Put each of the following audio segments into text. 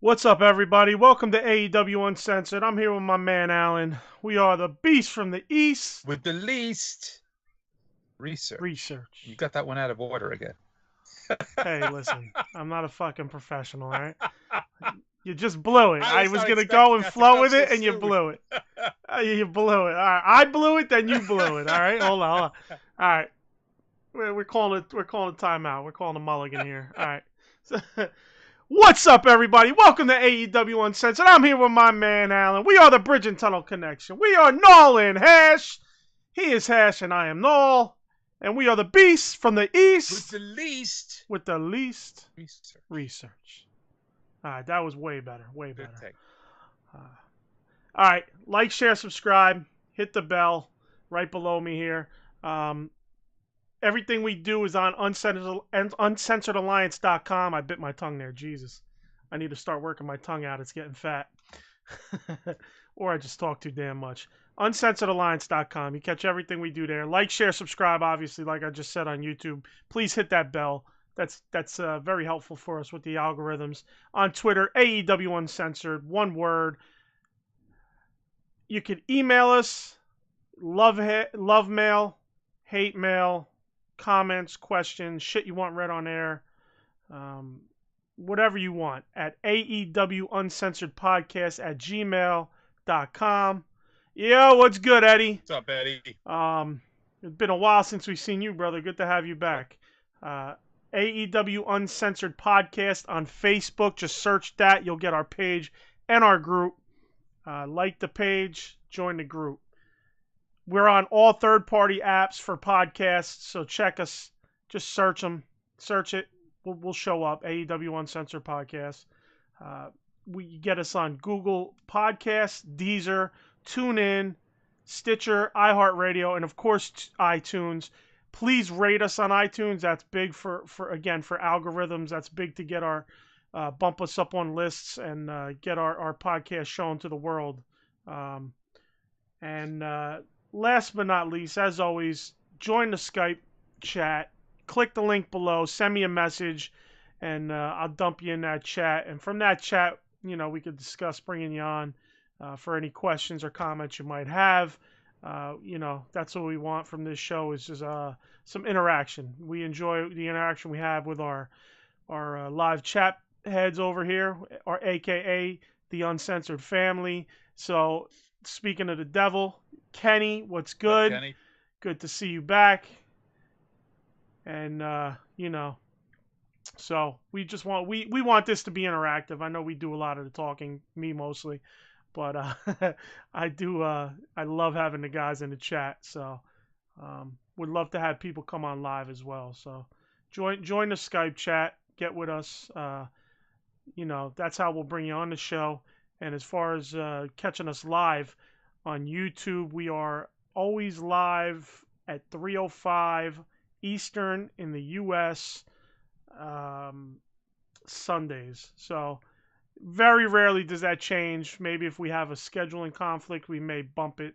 What's up, everybody? Welcome to AEW Uncensored. I'm here with my man, Alan. We are the beast from the East. With the least research. You got that one out of order again. Hey, listen, I'm not a fucking professional, all right? You just blew it. I was going to go and flow with it, and you blew it. You blew it. All right, I blew it, then you blew it. All right, hold on. All right, we're calling it timeout. We're calling a mulligan here. All right. So, what's up, everybody? Welcome to AEW Uncensored. I'm here with my man, Alan. We are the Bridge and Tunnel Connection. We are Null and Hash. He is Hash, and I am Null. And we are the beasts from the East. With the least research. All right, that was way better. Way Good better. take. All right, like, share, subscribe, hit the bell right below me here. Everything we do is on uncensoredalliance.com. I bit my tongue there. Jesus. I need to start working my tongue out. It's getting fat. Or I just talk too damn much. Uncensoredalliance.com. You catch everything we do there. Like, share, subscribe, obviously, like I just said on YouTube. Please hit that bell. That's very helpful for us with the algorithms. On Twitter, AEW Uncensored, one word. You can email us, love mail, hate mail, comments, questions, shit you want read on air, whatever you want, at AEW Uncensored Podcast at gmail.com. Yo, what's good, Eddie? What's up, Eddie? It's been a while since we've seen you, brother. Good to have you back. AEW Uncensored Podcast on Facebook. Just search that. You'll get our page and our group. Like the page, join the group. We're on all third-party apps for podcasts, so check us. Just search them. Search it. We'll show up. AEW Uncensored Podcast. We get us on Google Podcasts, Deezer, TuneIn, Stitcher, iHeart Radio, and of course iTunes. Please rate us on iTunes. That's big for algorithms. That's big to get our bump us up on lists and get our podcast shown to the world. And last but not least, as always, join the Skype chat. Click the link below. Send me a message, and I'll dump you in that chat. And from that chat, we could discuss bringing you on for any questions or comments you might have. That's what we want from this show is just some interaction. We enjoy the interaction we have with our live chat heads over here, or AKA the Uncensored family. So speaking of the devil, Kenny, what's good? Kenny? Good to see you back. And so we just want we want this to be interactive. I know we do a lot of the talking, me mostly, but I love having the guys in the chat. So would love to have people come on live as well. So join the Skype chat, get with us. That's how we'll bring you on the show. And as far as catching us live on YouTube, we are always live at 3:05 Eastern in the U.S. Sundays. So very rarely does that change. Maybe if we have a scheduling conflict, we may bump it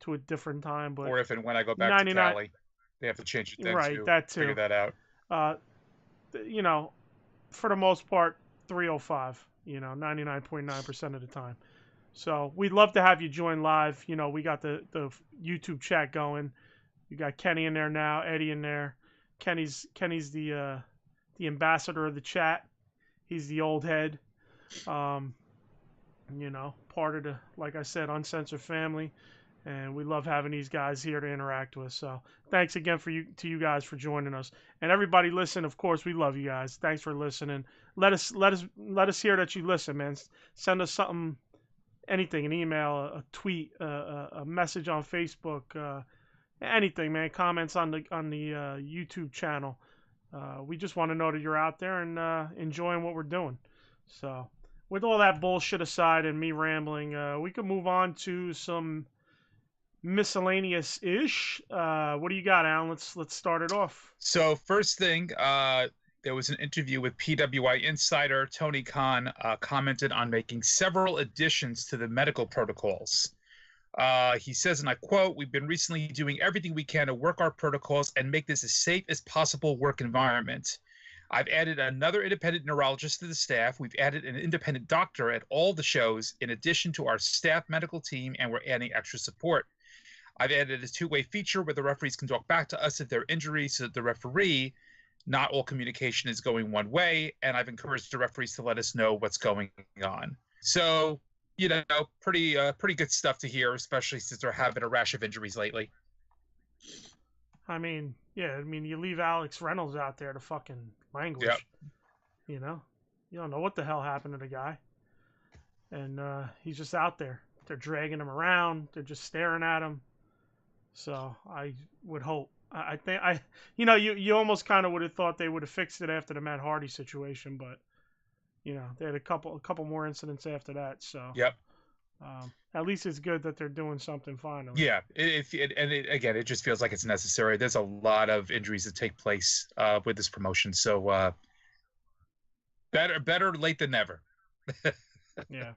to a different time. But or if and when I go back to Cali, they have to change it then right, too. that too. Figure that out. For the most part, 3:05. 99.9% of the time. So we'd love to have you join live. We got the YouTube chat going. We got Kenny in there now, Eddie in there. Kenny's the ambassador of the chat. He's the old head. Part of the, like I said, Uncensored family. And we love having these guys here to interact with. So thanks again to you guys for joining us. And everybody listen, of course, we love you guys. Thanks for listening. Let us hear that you listen, man. Send us something, anything, an email, a tweet, a message on Facebook, anything, man. Comments on the YouTube channel. We just want to know that you're out there and enjoying what we're doing. So with all that bullshit aside and me rambling, we can move on to some miscellaneous-ish. What do you got, Alan? Let's start it off. So first thing, there was an interview with PWI insider Tony Khan, commented on making several additions to the medical protocols. He says, and I quote, "We've been recently doing everything we can to work our protocols and make this as safe as possible work environment. I've added another independent neurologist to the staff. We've added an independent doctor at all the shows, in addition to our staff medical team, and we're adding extra support. I've added a two-way feature where the referees can talk back to us if they're injuries, so that the referee, not all communication is going one way, and I've encouraged the referees to let us know what's going on. So, pretty good stuff to hear, especially since they're having a rash of injuries lately. I mean, you leave Alex Reynolds out there to fucking languish. Yep. You don't know what the hell happened to the guy. And he's just out there. They're dragging him around. They're just staring at him. So I would hope. I think you almost kind of would have thought they would have fixed it after the Matt Hardy situation, but they had a couple more incidents after that. So yep. At least it's good that they're doing something finally. Yeah, it just feels like it's necessary. There's a lot of injuries that take place with this promotion, so better late than never. Yeah.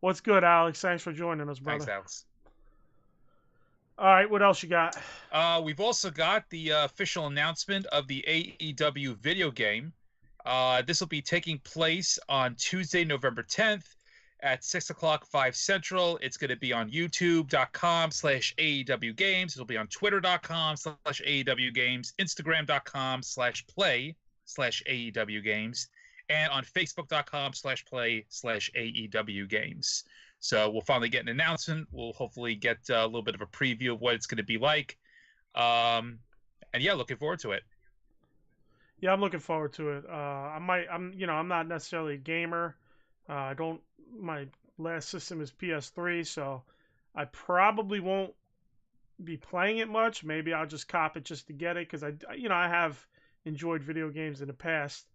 What's good, Alex? Thanks for joining us, brother. Thanks, Alex. All right, what else you got? We've also got the official announcement of the AEW video game. This will be taking place on Tuesday, November 10th at 6 o'clock, 5 Central. It's going to be on youtube.com/AEW Games. It'll be on twitter.com/AEW Games, instagram.com/play/AEW Games, and on facebook.com/play/AEW Games. So we'll finally get an announcement. We'll hopefully get a little bit of a preview of what it's going to be like. And yeah, looking forward to it. Yeah, I'm looking forward to it. I'm not necessarily a gamer. My last system is PS3, so I probably won't be playing it much. Maybe I'll just cop it just to get it, because I have enjoyed video games in the past.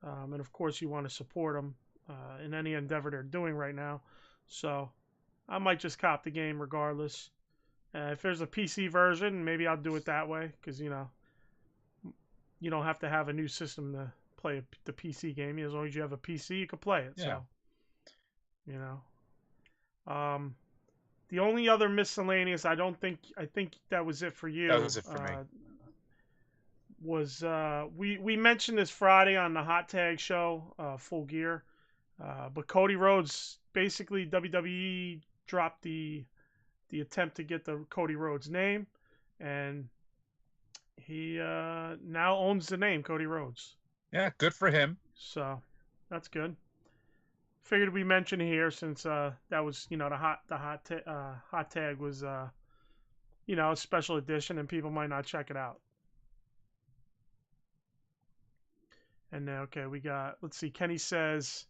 And of course you want to support them in any endeavor they're doing right now. So I might just cop the game regardless. If there's a PC version, maybe I'll do it that way, because you don't have to have a new system to play the PC game. As long as you have a PC, you can play it. Yeah. So, the only other miscellaneous, I think that was it for you. That was it for me. We mentioned this Friday on the Hot Tag show, Full Gear, but Cody Rhodes, basically WWE dropped the attempt to get the Cody Rhodes name, and he now owns the name Cody Rhodes. Yeah, good for him. So that's good. Figured we mention here, since that was the hot tag was a special edition, and people might not check it out. And okay, let's see, Kenny says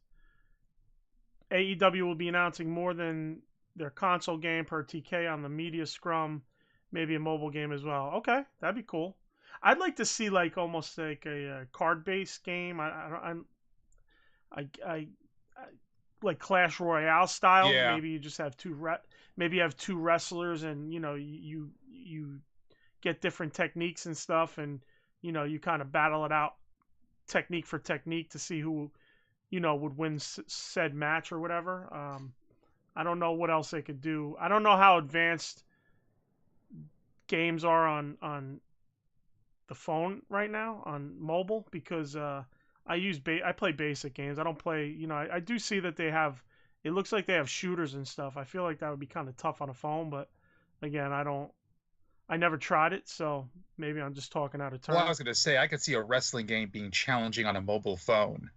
AEW will be announcing more than their console game per TK on the media scrum, maybe a mobile game as well. Okay, that'd be cool. I'd like to see almost like a card-based game. I like Clash Royale style. Yeah. Maybe you just have two wrestlers, and you get different techniques and stuff, and you kind of battle it out technique for technique to see who would win said match or whatever. I don't know what else they could do. I don't know how advanced games are on the phone right now on mobile, because I play basic games. I don't play, I do see that it looks like they have shooters and stuff. I feel like that would be kind of tough on a phone, but again, I never tried it, so maybe I'm just talking out of turn. Well, I was going to say, I could see a wrestling game being challenging on a mobile phone.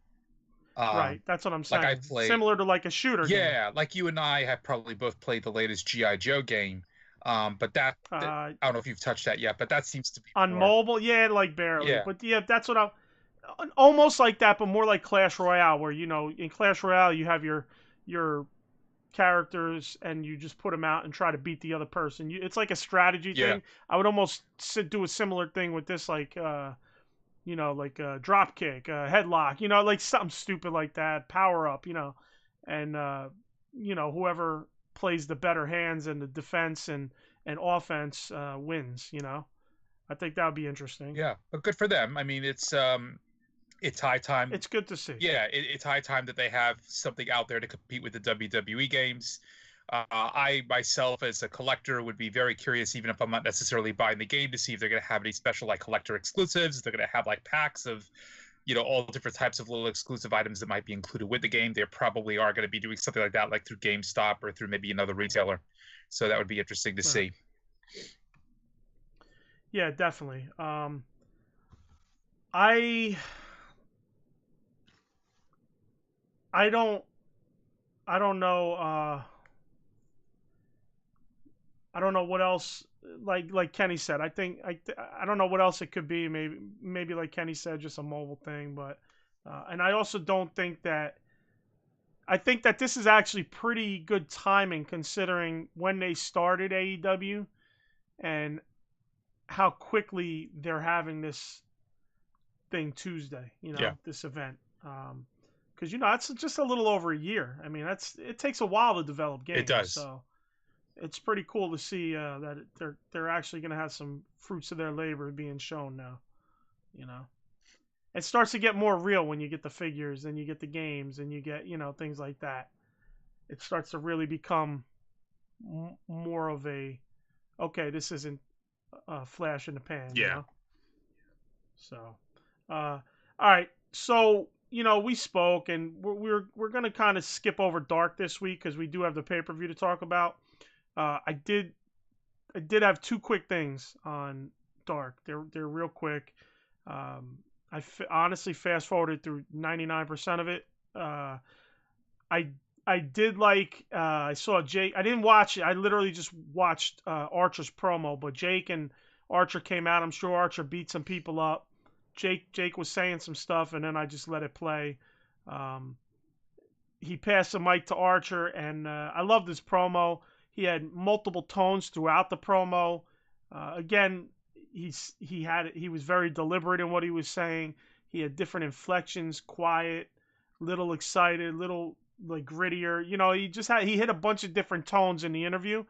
Right, that's what I'm saying. Like similar to like a shooter game. Yeah, like you and I have probably both played the latest G.I. Joe game. But that I don't know if you've touched that yet, but that seems to be on mobile. Yeah, like barely. Yeah. But yeah, that's what almost like that, but more like Clash Royale, where in Clash Royale you have your characters and you just put them out and try to beat the other person. It's like a strategy thing. I would almost do a similar thing with this, like like a drop kick, a headlock, like something stupid like that, power up, and whoever plays the better hands in the defense and offense wins. I think that would be interesting. Yeah, but good for them. I mean, it's high time. It's good to see. Yeah, it's high time that they have something out there to compete with the WWE games. I myself, as a collector, would be very curious, even if I'm not necessarily buying the game, to see if they're going to have any special collector exclusives. If they're going to have packs of all different types of little exclusive items that might be included with the game. They probably are going to be doing something like that, like through GameStop or through maybe another retailer. So that would be interesting to see. Yeah, definitely. I don't know. I don't know what else. Like Kenny said, I think I don't know what else it could be. Maybe like Kenny said, just a mobile thing. But and I also don't think that. I think that this is actually pretty good timing considering when they started AEW and how quickly they're having this thing Tuesday. This event. Because it's just a little over a year. I mean, it takes a while to develop games. It does. So it's pretty cool to see that they're actually going to have some fruits of their labor being shown now. It starts to get more real when you get the figures and you get the games and you get things like that. It starts to really become more of a this isn't a flash in the pan. Yeah. So, all right. So we spoke, and we're gonna kind of skip over Dark this week because we do have the pay-per-view to talk about. I did have two quick things on Dark. They're real quick. I honestly fast forwarded through 99% of it. I did like. I saw Jake. I didn't watch it. I literally just watched Archer's promo. But Jake and Archer came out. I'm sure Archer beat some people up. Jake was saying some stuff, and then I just let it play. He passed the mic to Archer, and I loved his promo. He had multiple tones throughout the promo. Again, he was very deliberate in what he was saying. He had different inflections, quiet, little excited, little like grittier. He hit a bunch of different tones in the interview,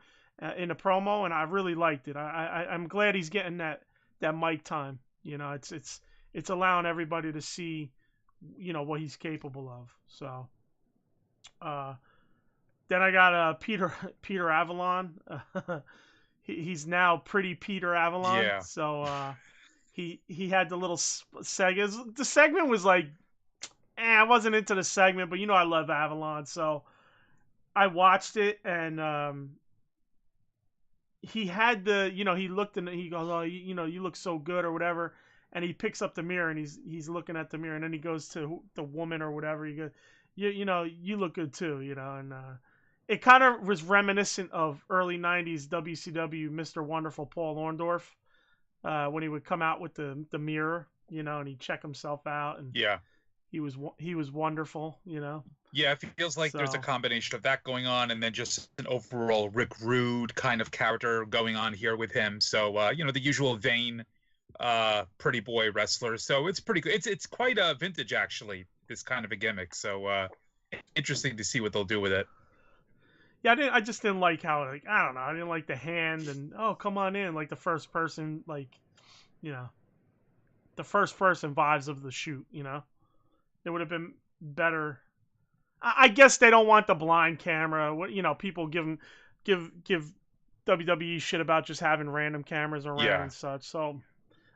in the promo, and I really liked it. I'm glad he's getting that mic time. It's allowing everybody to see, what he's capable of. So, then I got Peter Avalon. He's now pretty Peter Avalon. Yeah. So he had the little segment. The segment was like, I wasn't into the segment, but I love Avalon, so I watched it, and he had he looked and he goes, oh, you look so good or whatever. And he picks up the mirror and he's looking at the mirror, and then he goes to the woman or whatever. He goes, you look good too, and it kind of was reminiscent of early '90s WCW Mr. Wonderful Paul Orndorff when he would come out with the mirror, and he'd check himself out, and yeah, he was wonderful, Yeah, it feels like there's a combination of that going on, and then just an overall Rick Rude kind of character going on here with him. So the usual vain. Pretty boy wrestler, so it's pretty good. It's quite a vintage, actually, this kind of a gimmick. So interesting to see what they'll do with it. Yeah, I just didn't like how, I don't know, I didn't like the hand and come on in, like the first person, the first person vibes of the shoot. It would have been better. I guess they don't want the blind camera. People give WWE shit about just having random cameras around and such. So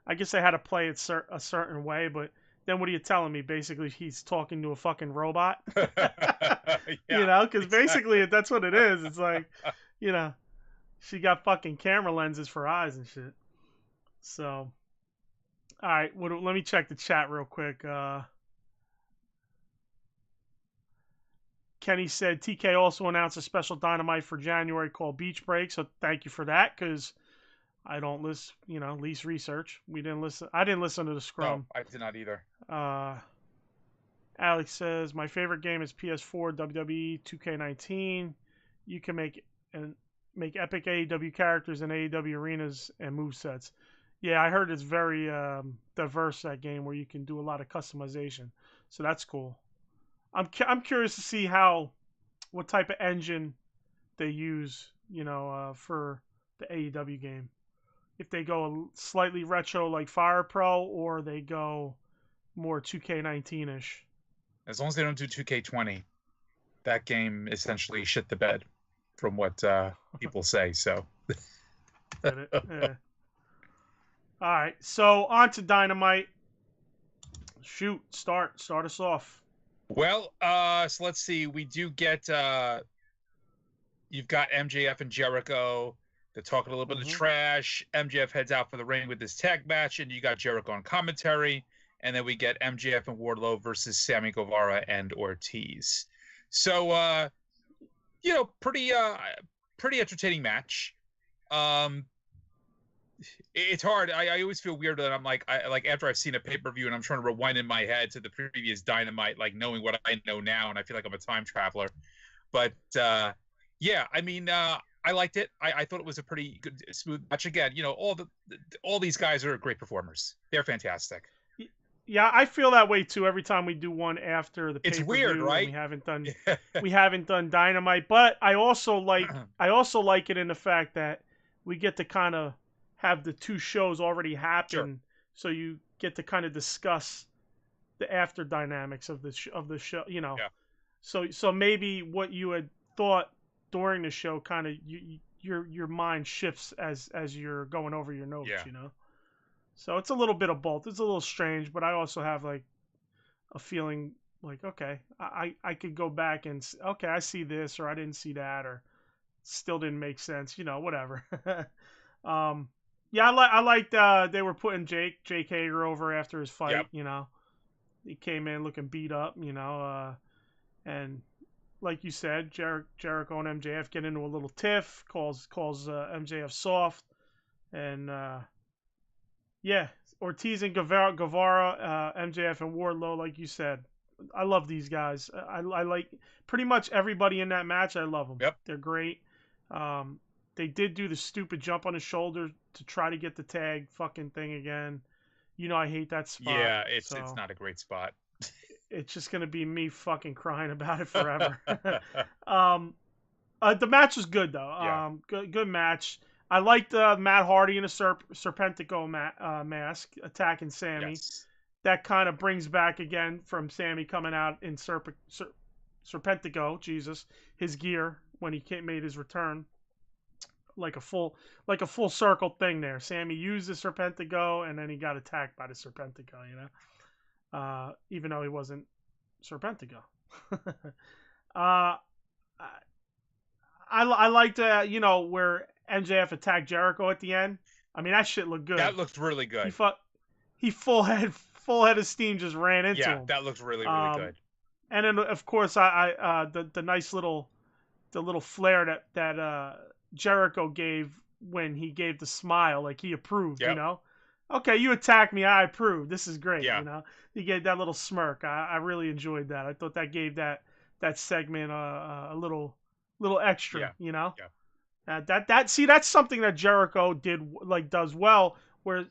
I guess they had to play it a certain way, but then what are you telling me? Basically, he's talking to a fucking robot. Because basically that's what it is. It's like, she got fucking camera lenses for eyes and shit. So, all right, let me check the chat real quick. Kenny said TK also announced a special Dynamite for January called Beach Break. So thank you for that, because I don't listen, least research. We didn't listen. I didn't listen to the scrum. No, I did not either. Alex says my favorite game is PS4 WWE 2K19. You can make epic AEW characters in AEW arenas and movesets. Yeah, I heard it's very diverse, that game, where you can do a lot of customization. So that's cool. I'm curious to see what type of engine they use, for the AEW game. If they go slightly retro like Fire Pro, or they go more 2K19-ish. As long as they don't do 2K20, that game essentially shit the bed, from what people say. So. Yeah. All right, so on to Dynamite. Shoot, start us off. Well, so let's see. We do get you've got MJF and Jericho. They're talking a little bit of trash. MJF heads out for the ring with this tag match, and you got Jericho on commentary. And then we get MJF and Wardlow versus Sammy Guevara and Ortiz. So, pretty entertaining match. It's hard. I always feel weird that I'm like after I've seen a pay-per-view and I'm trying to rewind in my head to the previous Dynamite, like knowing what I know now, and I feel like I'm a time traveler. But yeah, I mean, I liked it. I thought it was a pretty good, smooth match. Again, all these guys are great performers. They're fantastic. Yeah, I feel that way too. Every time we do one after the pay-per-view, it's weird, right? We haven't done Dynamite, but I also like it in the fact that we get to kind of have the two shows already happen, sure. So you get to kind of discuss the after dynamics of the show. Yeah. So maybe what you had thought during the show, kind of your mind shifts as you're going over your notes. Yeah. So it's a little bit of both. It's a little strange, but I also have like a feeling like, okay, I could go back and okay, I see this, or I didn't see that, or still didn't make sense. Whatever. Yeah, I liked they were putting Jake Hager over after his fight. Yep. He came in looking beat up. And like you said, Jericho and MJF get into a little tiff. Calls MJF soft, and yeah, Ortiz and Guevara, MJF and Wardlow, like you said. I love these guys. I like pretty much everybody in that match. I love them. Yep. They're great. They did do the stupid jump on his shoulder to try to get the tag fucking thing again. I hate that spot. Yeah, it's not a great spot. It's just going to be me fucking crying about it forever. The match was good, though. Yeah. Good match. I liked Matt Hardy in a Serpentico mask attacking Sammy. Yes. That kind of brings back again from Sammy coming out in Serpentico, Jesus, his gear when he made his return. Like a full circle thing there. Sammy used the Serpentico and then he got attacked by the Serpentico, even though he wasn't Serpentico. I liked where MJF attacked Jericho at the end. I mean, that shit looked good. That looked really good. He full head of steam just ran into him. Yeah, that looked really good. And then of course the nice little flair that Jericho gave when he gave the smile, like he approved. Yep. Okay, you attacked me, I approve. This is great. Yeah. He gave that little smirk. I really enjoyed that. I thought that gave that segment a little extra. Yeah. That's something that Jericho does well. Where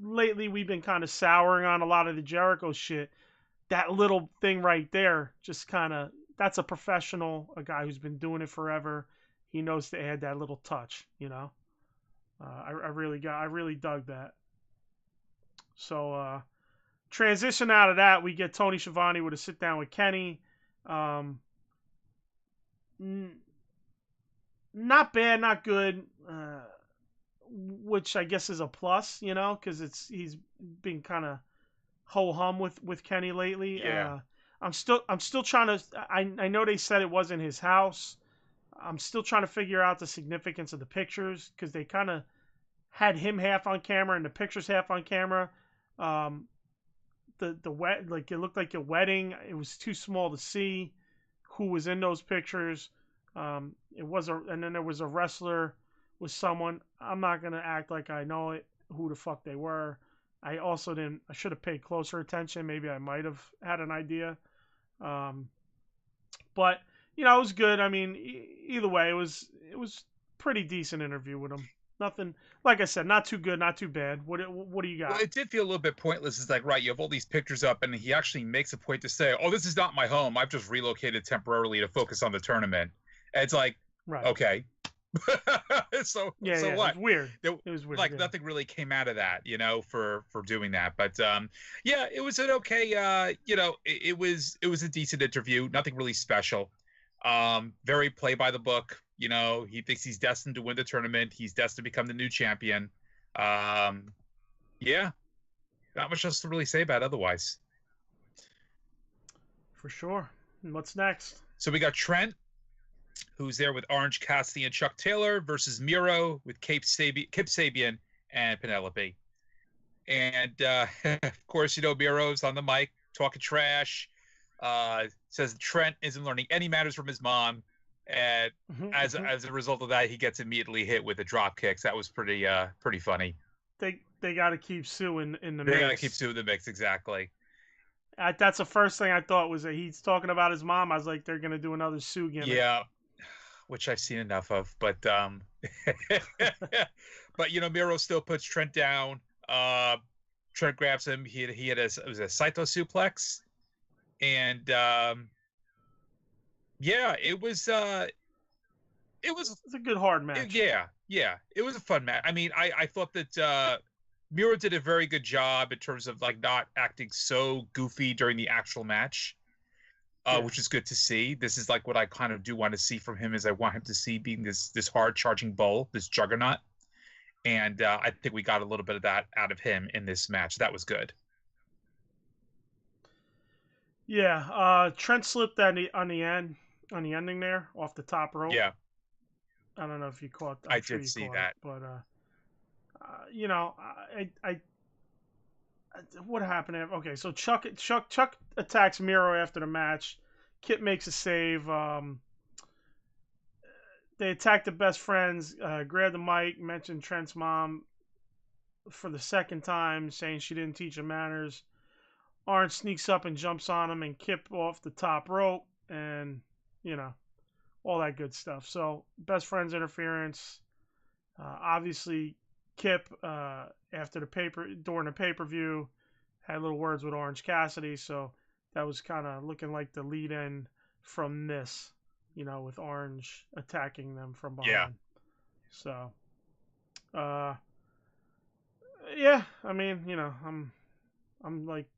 lately we've been kind of souring on a lot of the Jericho shit. That little thing right there, just kind of, that's a professional, a guy who's been doing it forever. He knows to add that little touch, I really dug that. So, transition out of that, we get Tony Schiavone with a sit down with Kenny. Not bad, not good, which I guess is a plus, because he's been kind of ho-hum with Kenny lately. Yeah. I'm still trying to, I know they said it wasn't his house. I'm still trying to figure out the significance of the pictures, because they kind of had him half on camera and the pictures half on camera. It looked like a wedding. It was too small to see who was in those pictures. And then there was a wrestler with someone. I'm not gonna act like I know who the fuck they were. I should have paid closer attention. Maybe I might have had an idea. But it was good. I mean, either way, it was pretty decent interview with him. Nothing, like I said, not too good, not too bad. What do you got? Well, it did feel a little bit pointless. It's like, right, you have all these pictures up, and he actually makes a point to say, "Oh, this is not my home. I've just relocated temporarily to focus on the tournament." And it's like, right. Okay. so what? It was weird. It was weird. Like nothing really came out of that, for doing that. But it was an okay. It was a decent interview. Nothing really special. Very play by the book. He thinks he's destined to win the tournament. He's destined to become the new champion. Not much else to really say about it otherwise. For sure. And what's next? So we got Trent, who's there with Orange Cassidy and Chuck Taylor, versus Miro with Kip Sabian and Penelope. And of course, Miro's on the mic talking trash. Says Trent isn't learning any manners from his mom, and as a result of that, he gets immediately hit with the drop kicks. That was pretty funny. They got to keep Sue in the mix. They got to keep Sue in the mix, exactly. That's the first thing I thought was that he's talking about his mom. I was like, they're gonna do another Sue gimmick. Yeah, which I've seen enough of, but but Miro still puts Trent down. Trent grabs him. It was a Saito suplex, and it was a good hard match. It was a fun match. I mean, I thought that Miro did a very good job in terms of like not acting so goofy during the actual match, which is good to see. This is like what I kind of do want to see from him. Is I want him to see being this hard charging bull, this juggernaut. And I think we got a little bit of that out of him in this match. That was good. Yeah, Trent slipped on the ending there off the top rope. Yeah, I don't know if you caught. I did see that, but what happened? Okay, so Chuck attacks Miro after the match. Kip makes a save. They attack the best friends, grab the mic, mention Trent's mom for the second time, saying she didn't teach him manners. Orange sneaks up and jumps on him and Kip off the top rope, and all that good stuff. So best friends interference. Obviously, Kip during the pay-per-view had little words with Orange Cassidy, so that was kind of looking like the lead-in from this. With Orange attacking them from behind. Yeah. So, I mean, I'm like,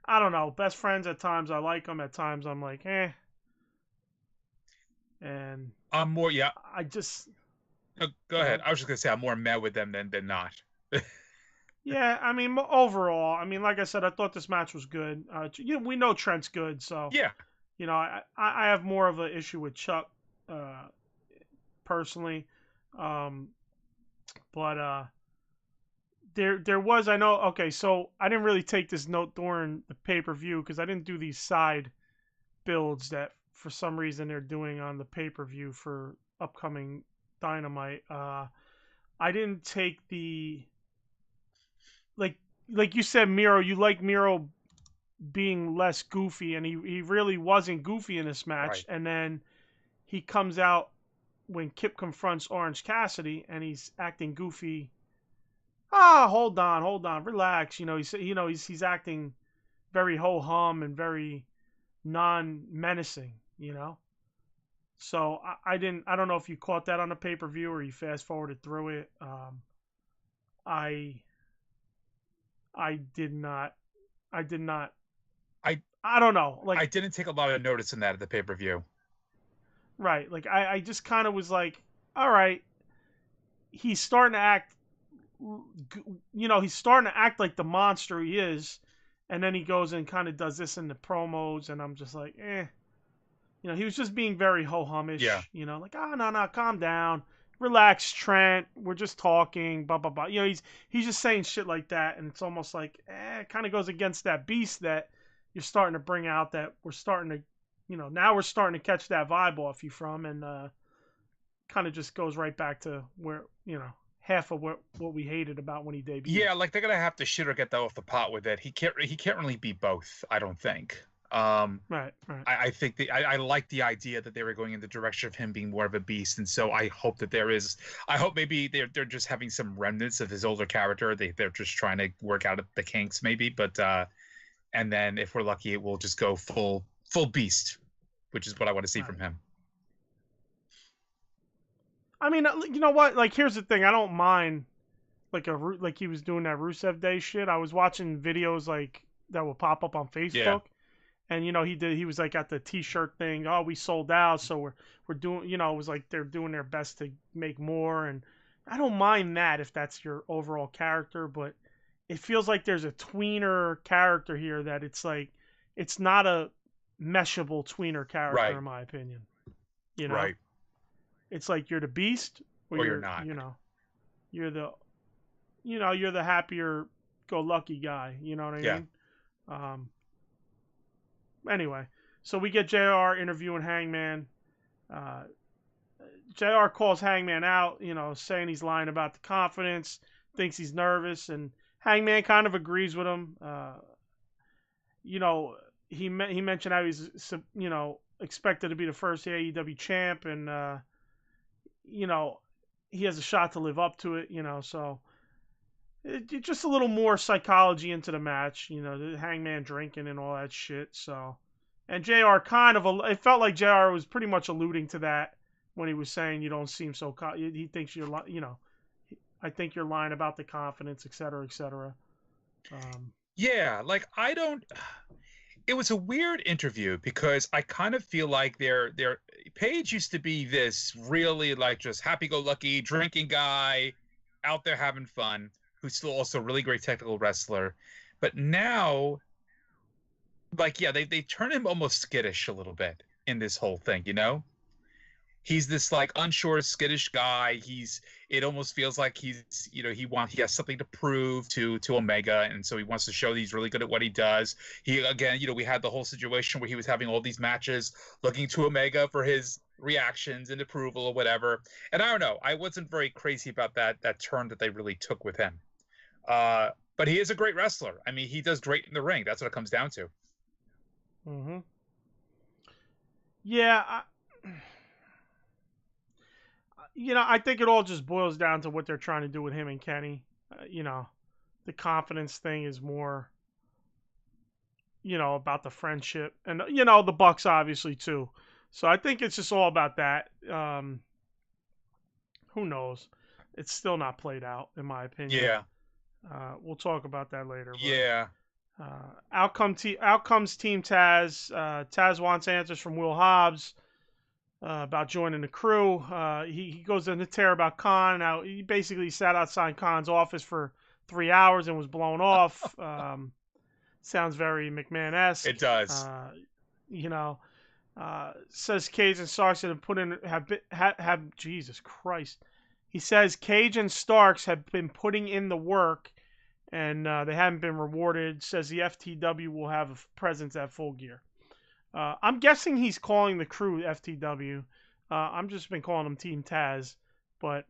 I don't know. Best friends at times I like them. At times I'm like, eh. And I'm more, yeah. I just. No, go ahead. I was just gonna say I'm more mad with them than not. Yeah, I mean, overall, I mean, like I said, I thought this match was good. We know Trent's good, so yeah. I have more of an issue with Chuck, personally, but there was, I know. Okay, so I didn't really take this note during the pay-per-view because I didn't do these side builds that for some reason they're doing on the pay-per-view for upcoming Dynamite. I didn't take the like you said, Miro. You like Miro being less goofy, and he really wasn't goofy in this match. Right. And then he comes out when Kip confronts Orange Cassidy, and he's acting goofy. Hold on, relax. He's acting very ho hum and very non-menacing. So I don't know if you caught that on the pay-per-view or you fast forwarded through it. I did not. I don't know. Like, I didn't take a lot of notice in that at the pay-per-view. Right. Like I just kind of was like, all right, he's starting to act, he's starting to act like the monster he is, and then he goes and kind of does this in the promos, and I'm just like, eh. He was just being very ho-humish. Yeah. Like, no, calm down. Relax, Trent. We're just talking, blah, blah, blah. He's just saying shit like that, and it's almost like, it kind of goes against that beast that you're starting to bring out, that we're starting to, now we're starting to catch that vibe off you from, and kind of just goes right back to where, half of what we hated about when he debuted. Yeah, like they're gonna have to shit or get that off the pot with it. He can't really be both, I don't think. Right. I think I like the idea that they were going in the direction of him being more of a beast, and so I hope maybe they're just having some remnants of his older character. They're just trying to work out the kinks maybe, but and then if we're lucky, it will just go full beast, which is what I want to see from him. I mean, you know what? Like, here's the thing. I don't mind like he was doing that Rusev Day shit. I was watching videos like that will pop up on Facebook. Yeah. And he was like at the T-shirt thing. Oh, we sold out, so we're doing. It was like they're doing their best to make more, and I don't mind that if that's your overall character. But it feels like there's a tweener character here that it's like it's not a meshable tweener character, Right. in my opinion. You know, Right. it's like you're the beast, Or you're not. You're the, you're the happier go lucky guy. You know what I Yeah. mean? Anyway, so we get JR interviewing Hangman. JR calls Hangman out, saying he's lying about the confidence, thinks he's nervous, and Hangman kind of agrees with him. He mentioned how he's, expected to be the first AEW champ, and he has a shot to live up to it. So just a little more psychology into the match. The Hangman drinking and all that shit. So, and JR it felt like JR was pretty much alluding to that when he was saying you don't seem so. He thinks you're, I think you're lying about the confidence, et cetera, et cetera. Yeah, like I don't. It was a weird interview because I kind of feel like Paige used to be this really like just happy-go-lucky drinking guy out there having fun, who's still also a really great technical wrestler, but now, like, yeah, they turn him almost skittish a little bit in this whole thing, He's this like unsure, skittish guy. It almost feels like he has something to prove to Omega, and so he wants to show that he's really good at what he does. We had the whole situation where he was having all these matches looking to Omega for his reactions and approval or whatever. And I don't know, I wasn't very crazy about that turn that they really took with him. But he is a great wrestler. I mean, he does great in the ring. That's what it comes down to. Mm-hmm. Yeah. I think it all just boils down to what they're trying to do with him and Kenny. The confidence thing is more, about the friendship. And, the Bucks obviously too. So I think it's just all about that. Who knows? It's still not played out, in my opinion. Yeah. We'll talk about that later. But, yeah. Outcomes Team Taz. Taz wants answers from Will Hobbs. About joining the crew. He goes into tear about Khan. Now, he basically sat outside Khan's office for 3 hours and was blown off. Sounds very McMahon-esque. It does. Says Cage and Starks have Jesus Christ. He says Cage and Starks have been putting in the work and they haven't been rewarded. Says the FTW will have a presence at Full Gear. I'm guessing he's calling the crew FTW. I'm just been calling them Team Taz. But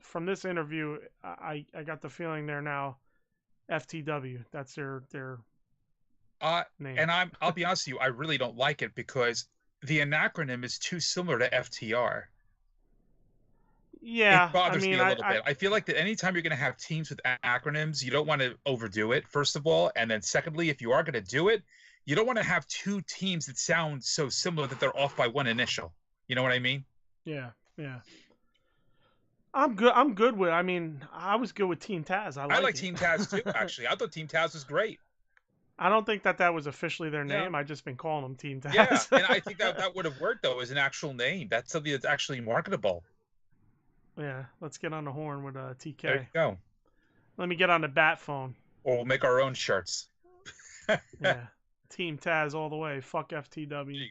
from this interview, I got the feeling they're now FTW. That's their name. And I'll be honest with you, I really don't like it because the acronym is too similar to FTR. Yeah, it bothers me a little bit. I feel like that anytime you're going to have teams with acronyms, you don't want to overdo it, first of all. And then secondly, if you are going to do it, you don't want to have two teams that sound so similar that they're off by one initial. You know what I mean? Yeah. I'm good with. I was good with Team Taz. I like Team Taz too. Actually, I thought Team Taz was great. I don't think that was officially their name. I've just been calling them Team Taz. Yeah, and I think that would have worked though as an actual name. That's something that's actually marketable. Yeah, let's get on the horn with TK. There you go. Let me get on the bat phone. Or we'll make our own shirts. Yeah. Team Taz all the way. Fuck FTW. There you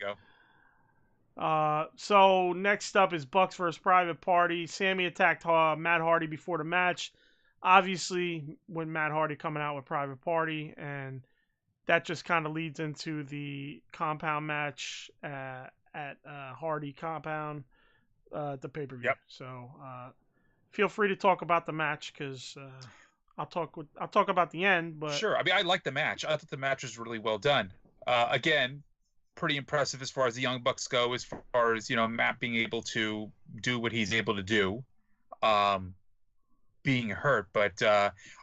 go. So next up is Bucks versus Private Party. Sammy attacked Matt Hardy before the match. Obviously, when Matt Hardy coming out with Private Party, and that just kind of leads into the compound match at Hardy Compound, the pay-per-view. Yep. So feel free to talk about the match because. I'll talk about the end, but sure. I like the match. I thought the match was really well done. Again, pretty impressive as far as the Young Bucks go, as far as Matt being able to do what he's able to do, being hurt. But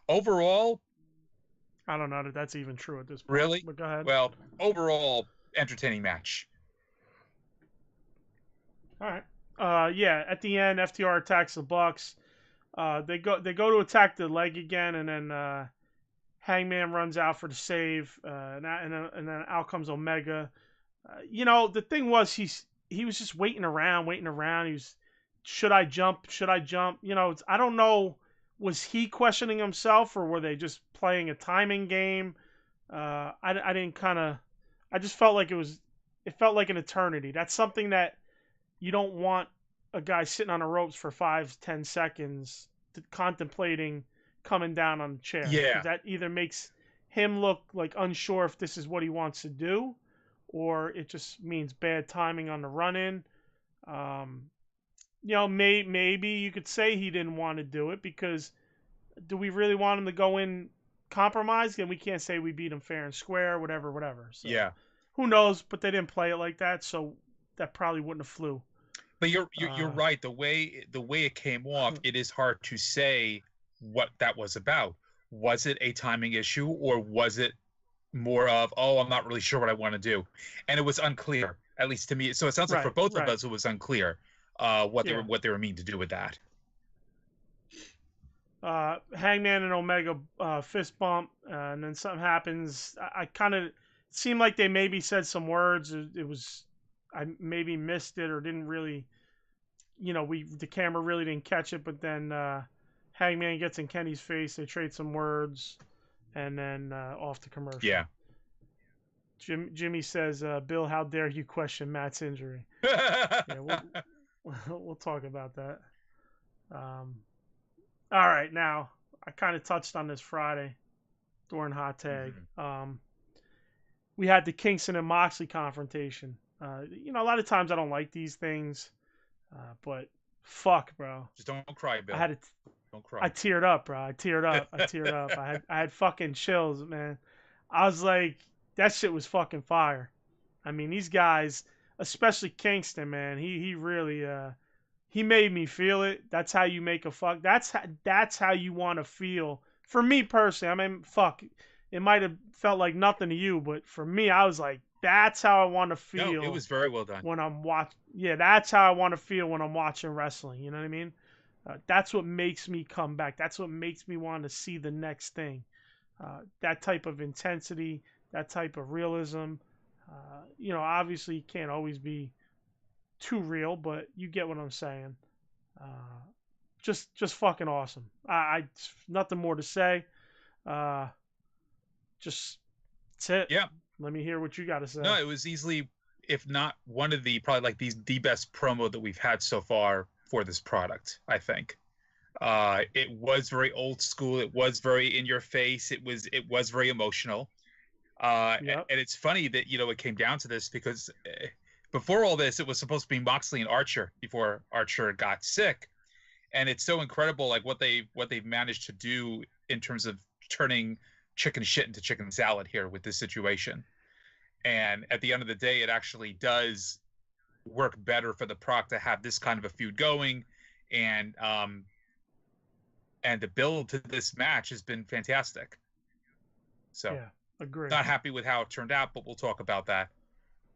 overall, I don't know that that's even true at this point. Really? But go ahead. Well, overall, entertaining match. All right. Yeah. At the end, FTR attacks the Bucks. They go to attack the leg again, and then Hangman runs out for the save, and then out comes Omega. The thing was he was just waiting around. He was, should I jump? I don't know. Was he questioning himself, or were they just playing a timing game? I just felt like it was it felt like an eternity. That's something that you don't want a guy sitting on the ropes for 5-10 seconds contemplating coming down on the chair. Yeah. Because that either makes him look like unsure if this is what he wants to do, or it just means bad timing on the run-in. Maybe you could say he didn't want to do it because do we really want him to go in compromised? And we can't say we beat him fair and square, whatever. So, yeah. Who knows? But they didn't play it like that, so that probably wouldn't have flew. But you're right. The way it came off, it is hard to say what that was about. Was it a timing issue, or was it more of, oh, I'm not really sure what I want to do? And it was unclear, at least to me. So it sounds like for both of us, it was unclear what they were meaning to do with that. Hangman and Omega fist bump, and then something happens. I kind of seemed like they maybe said some words. It was, I maybe missed it or didn't really, the camera really didn't catch it. But then Hangman gets in Kenny's face. They trade some words, and then off to commercial. Yeah. Jimmy says, "Bill, how dare you question Matt's injury?" We'll talk about that. All right, now I kind of touched on this Friday during Hot Tag. Mm-hmm. We had the Kingston and Moxley confrontation. A lot of times I don't like these things, but fuck, bro. Just don't cry, Bill. Don't cry. I teared up, bro. I teared up. I had fucking chills, man. I was like, that shit was fucking fire. I mean, these guys, especially Kingston, man, he really he made me feel it. That's how you make a fuck. That's how you want to feel. For me personally, I mean, fuck, it might have felt like nothing to you, but for me, I was like, that's how I want to feel. No, it was very well done. When I'm watching, that's how I want to feel when I'm watching wrestling. You know what I mean? That's what makes me come back. That's what makes me want to see the next thing. That type of intensity, that type of realism. Obviously, you can't always be too real, but you get what I'm saying. Just fucking awesome. I nothing more to say. Just that's it. Yeah. Let me hear what you got to say. No, it was easily, if not one of the, probably like the best promo that we've had so far for this product, I think. It was very old school. It was very in your face. It was very emotional. And it's funny that, it came down to this because before all this, it was supposed to be Moxley and Archer before Archer got sick. And it's so incredible, like what they've managed to do in terms of turning chicken shit into chicken salad here with this situation. And at the end of the day, it actually does work better for the product to have this kind of a feud going. And the build to this match has been fantastic. So yeah, agree. Not happy with how it turned out, but we'll talk about that.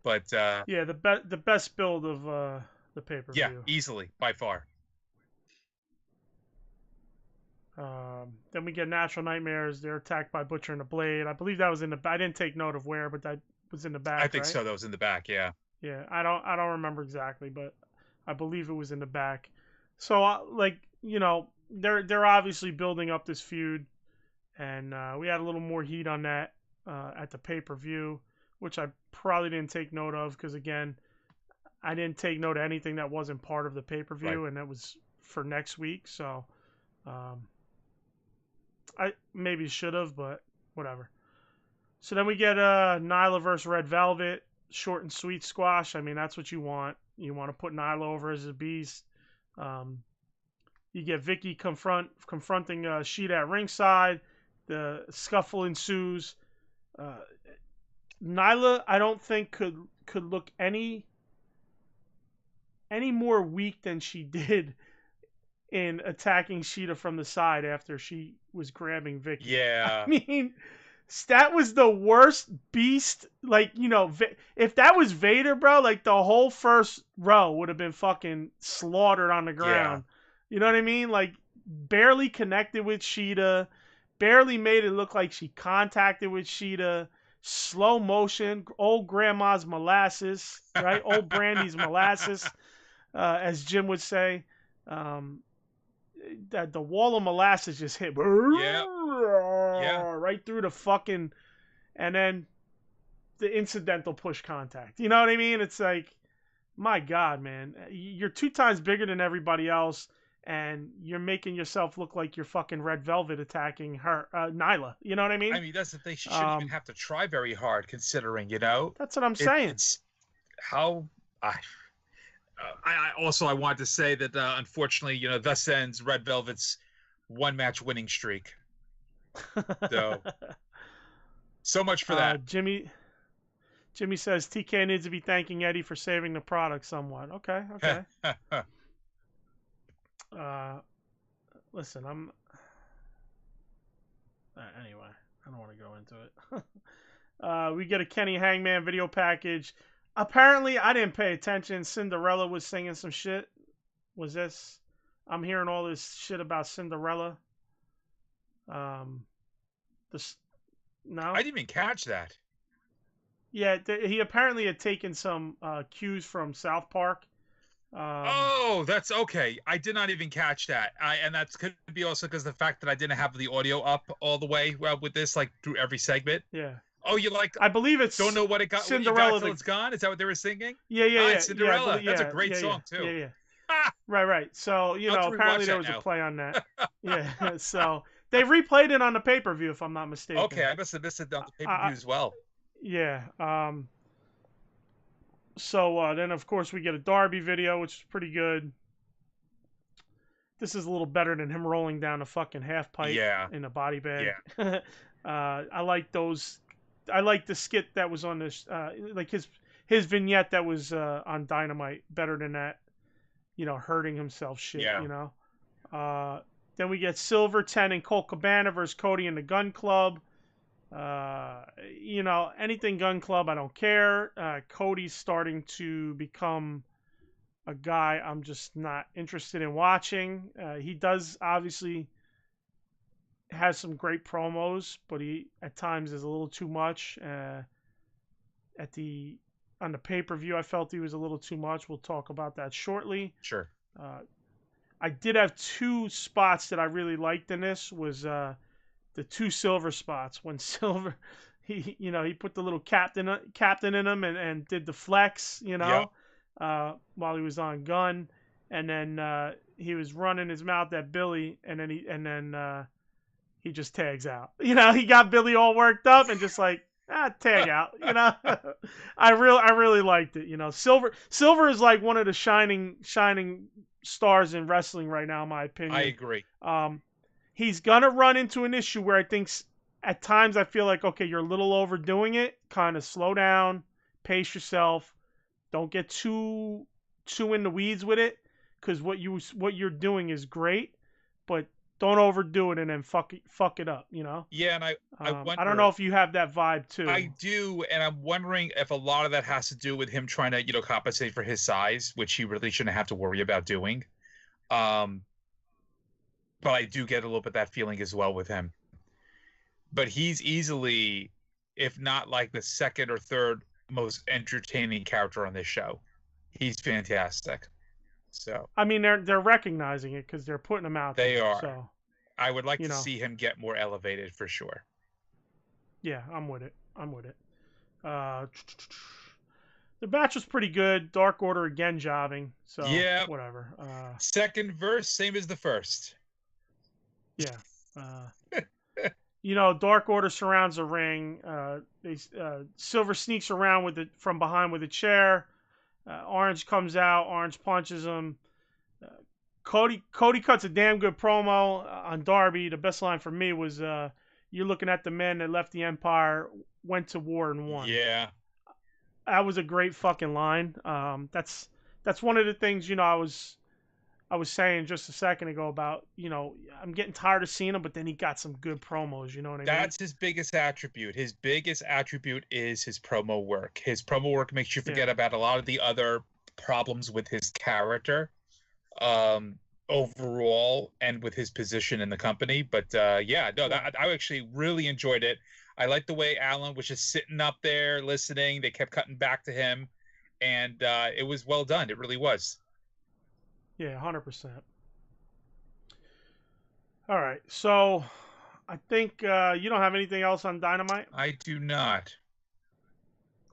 But the best build of the pay-per-view. Yeah, easily, by far. Then we get Natural Nightmares. They're attacked by Butcher and the Blade. I believe that was in the. I didn't take note of where, but that was in the back. I think so. That was in the back. Yeah. Yeah, I don't remember exactly, but I believe it was in the back. So they're obviously building up this feud, and we had a little more heat on that at the pay-per-view, which I probably didn't take note of because again, I didn't take note of anything that wasn't part of the pay-per-view, and that was for next week. So. I maybe should have, but whatever. So then we get Nyla versus Red Velvet, short and sweet squash. I mean, that's what you want. You want to put Nyla over as a beast. You get Vicky confronting Shida at ringside. The scuffle ensues. Nyla, I don't think could look any more weak than she did in attacking Shida from the side after she was grabbing Vicky. Yeah. I mean, that was the worst beast. Like, if that was Vader, bro, like the whole first row would have been fucking slaughtered on the ground. Yeah. You know what I mean? Like, barely connected with Shida. Barely made it look like she contacted with Shida. Slow motion. Old grandma's molasses, right? Old Brandy's molasses, as Jim would say. That the wall of molasses just hit right through the fucking, and then the incidental push contact. You know what I mean? It's like, my God, man, you're 2 times bigger than everybody else, and you're making yourself look like you're fucking Red Velvet attacking her, Nyla. You know what I mean? I mean, that's the thing. She shouldn't even have to try very hard, considering, you know. That's what I'm saying. It's how I also I wanted to say that unfortunately, you know, thus ends Red Velvet's 1-match winning streak. So much for that. Jimmy says TK needs to be thanking Eddie for saving the product somewhat. Okay. Listen, anyway, I don't want to go into it. We get a Kenny Hangman video package. Apparently, I didn't pay attention. Cinderella was singing some shit. Was this? I'm hearing all this shit about Cinderella. No, I didn't even catch that. Yeah, he apparently had taken some cues from South Park. Oh, that's okay. I did not even catch that. And that could be also because the fact that I didn't have the audio up all the way with this, like through every segment. Yeah. Oh, you like? I believe it's don't know what it got. Cinderella. What you got till it's gone. Is that what they were singing? Yeah. Cinderella. Yeah, that's a great song too. Yeah. Right. So apparently there was a play on that. Yeah. So they replayed it on the pay-per-view, if I'm not mistaken. Okay, I must have missed it on the pay-per-view as well. Yeah. So then, of course, we get a Darby video, which is pretty good. This is a little better than him rolling down a fucking half pipe in a body bag. Yeah. I like those. I like the skit that was on this, like his vignette that was on Dynamite, better than that, hurting himself shit, Then we get Silver, 10, and Colt Cabana versus Cody and the Gun Club. Anything Gun Club, I don't care. Cody's starting to become a guy I'm just not interested in watching. He does obviously has some great promos, but he at times is a little too much. On the pay-per-view, I felt he was a little too much. We'll talk about that shortly. Sure. I did have 2 spots that I really liked in this. Was the 2 Silver spots when Silver, he put the little captain in him and did the flex, while he was on Gun, and then he was running his mouth at Billy, and then he just tags out. He got Billy all worked up and just like tag out. I really liked it. Silver is like one of the shining stars in wrestling right now, in my opinion. I agree. He's gonna run into an issue where I think at times I feel like, okay, you're a little overdoing it. Kind of slow down, pace yourself. Don't get too in the weeds with it, because what you're doing is great, but don't overdo it and then fuck it up. Yeah, and I wonder, I don't know if you have that vibe too. I do, and I'm wondering if a lot of that has to do with him trying to compensate for his size, which he really shouldn't have to worry about doing. But I do get a little bit that feeling as well with him. But he's easily, if not like the second or third most entertaining character on this show. He's fantastic. So I mean, they're recognizing it because they're putting him out there. They are. So, I would like to see him get more elevated for sure. Yeah, I'm with it. The match was pretty good. Dark Order again jobbing. So yeah, whatever. Second verse, same as the first. Yeah. Dark Order surrounds the ring. Silver sneaks around from behind with a chair. Orange comes out. Orange punches him. Cody cuts a damn good promo on Darby. The best line for me was, "You're looking at the men that left the Empire, went to war and won." Yeah, that was a great fucking line. That's one of the things I was saying just a second ago about, I'm getting tired of seeing him, but then he got some good promos, you know what I mean? That's his biggest attribute. His biggest attribute is his promo work. His promo work makes you forget about a lot of the other problems with his character overall and with his position in the company. But I actually really enjoyed it. I liked the way Alan was just sitting up there listening. They kept cutting back to him, and it was well done. It really was. Yeah, 100%. All right, so I think you don't have anything else on Dynamite? I do not.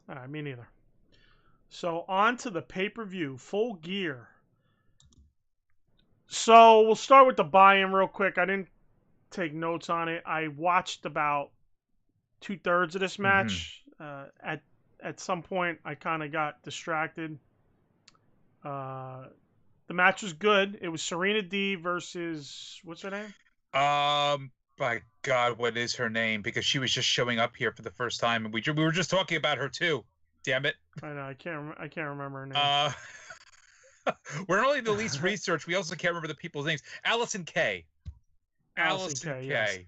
All right, me neither. So on to the pay-per-view, Full Gear. So we'll start with the buy-in real quick. I didn't take notes on it. I watched about 2/3 of this match. At some point, I kind of got distracted. The match was good. It was Serena D versus what's her name? My God, what is her name? Because she was just showing up here for the first time, and we were just talking about her too. Damn it! I know. I can't remember her name. We're only the least research. We also can't remember the people's names. Allison Kay. Allison Kay. Yes.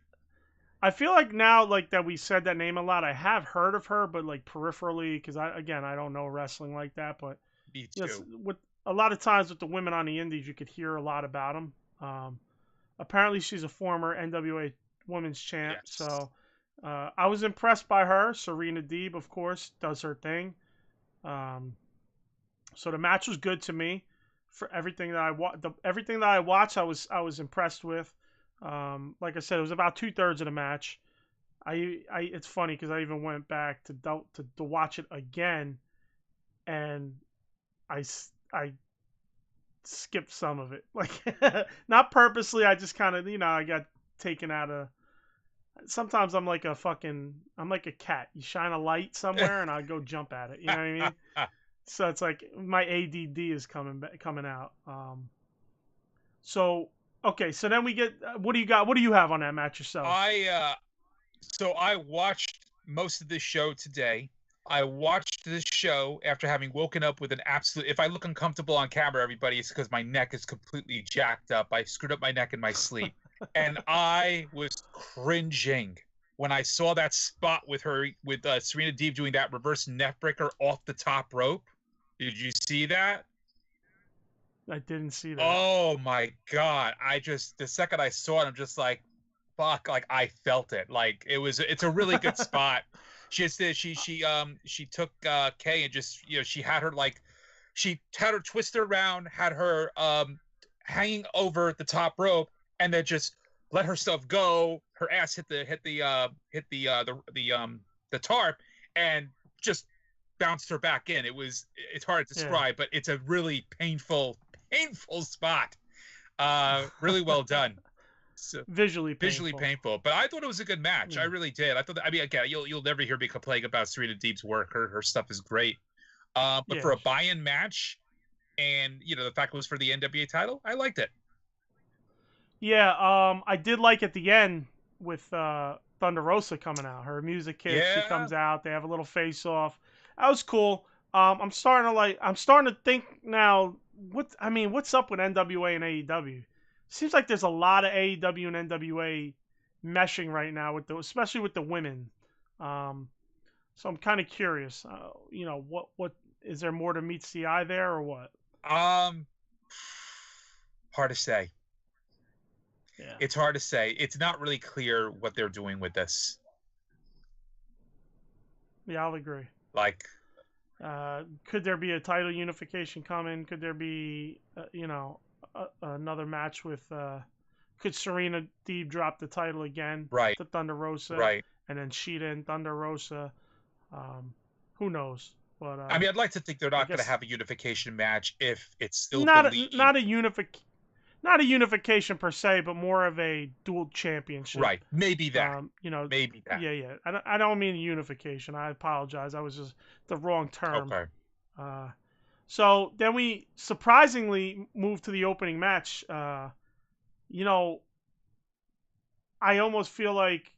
I feel like now, like that we said that name a lot. I have heard of her, but like peripherally, because I don't know wrestling like that. But me too. Yes, with a lot of times with the women on the indies, you could hear a lot about them. Apparently, she's a former NWA Women's Champ, Yes. so I was impressed by her. Serena Deeb, of course, does her thing. So the match was good to me. For everything that I watched, I was impressed with. Like I said, it was about 2/3 of the match. It's funny because I even went back to watch it again, and I skipped some of it, like not purposely. I just kind of I got taken out of. Sometimes I'm like a cat. You shine a light somewhere, and I go jump at it. You know what I mean? So it's like my ADD is coming out. So okay, so then we get what do you got? What do you have on that match yourself? So I watched most of this show today. I watched this show after having woken up with an absolute. If I look uncomfortable on camera, everybody, it's because my neck is completely jacked up. I screwed up my neck in my sleep, and I was cringing when I saw that spot with Serena Deeb doing that reverse neckbreaker off the top rope. Did you see that? I didn't see that. Oh my God! The second I saw it, I'm just like, fuck! Like I felt it. Like it's a really good spot. She took Kay and just she had her twisted around, had her hanging over the top rope, and then just let herself go. Her ass hit the tarp, and just bounced her back in. It's hard to describe, but it's a really painful spot. Really well done. So, visually painful, but I thought it was a good match. I really did. I thought that, again, you'll never hear me complain about Serena Deeb's work. Her stuff is great. But for a buy-in match, and the fact it was for the NWA title, I liked it. Yeah, I did like at the end with Thunder Rosa coming out. Her music hits. Yeah. She comes out. They have a little face-off. That was cool. I'm starting to think now. What's up with NWA and AEW? Seems like there's a lot of AEW and NWA meshing right now especially with the women. So I'm kind of curious. What is there more to meets the eye there or what? Hard to say. Yeah. It's hard to say. It's not really clear what they're doing with this. Yeah, I'll agree. Like, could there be a title unification coming? Could there be, another match with? Could Serena Deeb drop the title again? Right. To Thunder Rosa. Right. And then Shida and Thunder Rosa. Who knows? But I'd like to think they're not going to have a unification match if it's still not a unification per se, but more of a dual championship. Right. Maybe that. Maybe that. Yeah. I don't mean unification. I apologize. I was just the wrong term. Okay. So then we surprisingly moved to the opening match. I almost feel like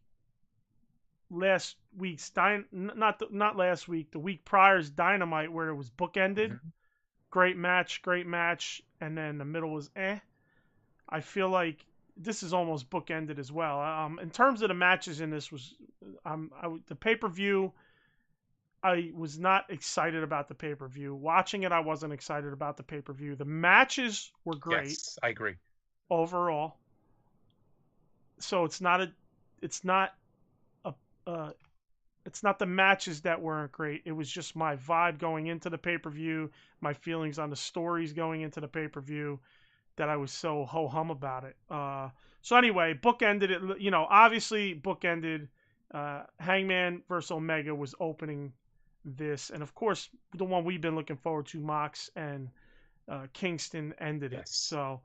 last week's not last week, the week prior's Dynamite, where it was bookended. Mm-hmm. Great match, and then the middle was eh. I feel like this is almost bookended as well. In terms of the matches in this the pay-per-view, I was not excited about the pay-per-view. Watching it, I wasn't excited about the pay-per-view. The matches were great. Yes, I agree. Overall. So it's not the matches that weren't great. It was just my vibe going into the pay-per-view, my feelings on the stories going into the pay-per-view, that I was so ho-hum about it. So anyway, bookended it. Obviously bookended. Hangman versus Omega was opening this. And of course, the one we've been looking forward to, Mox and Kingston ended it. Yes. So,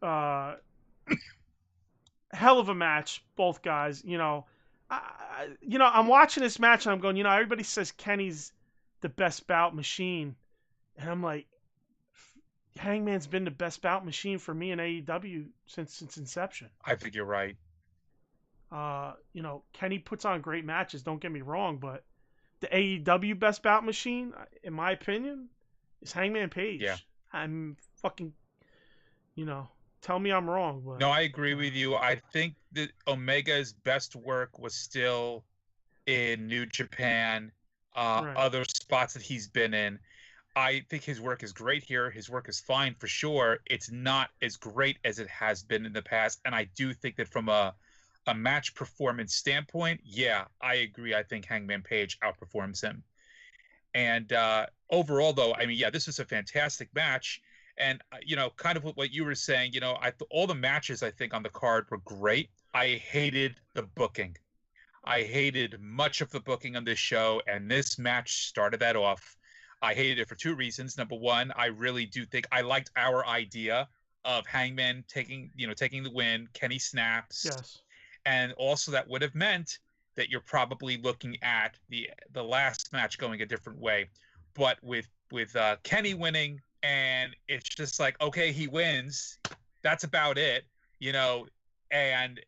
hell of a match, both guys. I'm watching this match and I'm going, everybody says Kenny's the best bout machine, and I'm like, Hangman's been the best bout machine for me in AEW since inception. I think you're right. Kenny puts on great matches, don't get me wrong, but the AEW best bout machine, in my opinion, is Hangman Page. Yeah. I'm fucking, tell me I'm wrong. But no, I agree with you. I think that Omega's best work was still in New Japan, Right. other spots that he's been in. I think his work is great here. His work is fine for sure. It's not as great as it has been in the past. And I do think that from a match performance standpoint, yeah, I agree. I think Hangman Page outperforms him. And overall, though, I mean, yeah, this was a fantastic match. And, kind of what you were saying, all the matches, I think, on the card were great. I hated the booking. I hated much of the booking on this show, and this match started that off. I hated it for two reasons. Number one, I really do think I liked our idea of Hangman taking the win. Kenny snaps. Yes. And also that would have meant that you're probably looking at the last match going a different way. But with Kenny winning, and it's just like, okay, he wins. That's about it, and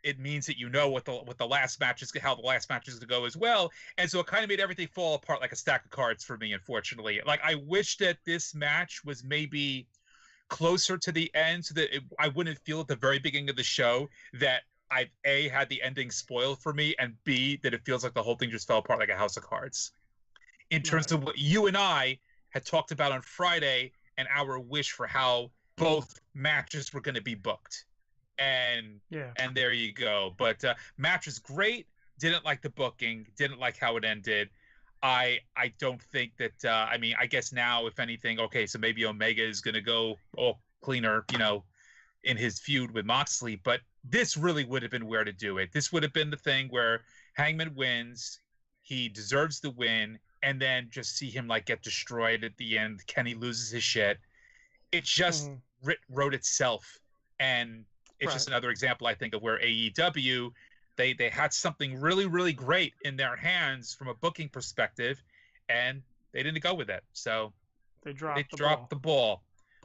it means that what the last match is, how the last match is going to go as well. And so it kind of made everything fall apart like a stack of cards for me, unfortunately. Like, I wish that this match was maybe closer to the end so that I wouldn't feel at the very beginning of the show that I've A, had the ending spoiled for me, and B, that it feels like the whole thing just fell apart like a house of cards. In terms of what you and I had talked about on Friday and our wish for how both matches were going to be booked. And there you go. But match was great. Didn't like the booking. Didn't like how it ended. I don't think that. I guess now, if anything, okay, so maybe Omega is going to go all cleaner, in his feud with Moxley. But this really would have been where to do it. This would have been the thing where Hangman wins. He deserves the win, and then just see him get destroyed at the end. Kenny loses his shit. It just wrote itself, and it's just another example, I think, of where AEW, they had something really, really great in their hands from a booking perspective, and they didn't go with it. So they dropped the ball.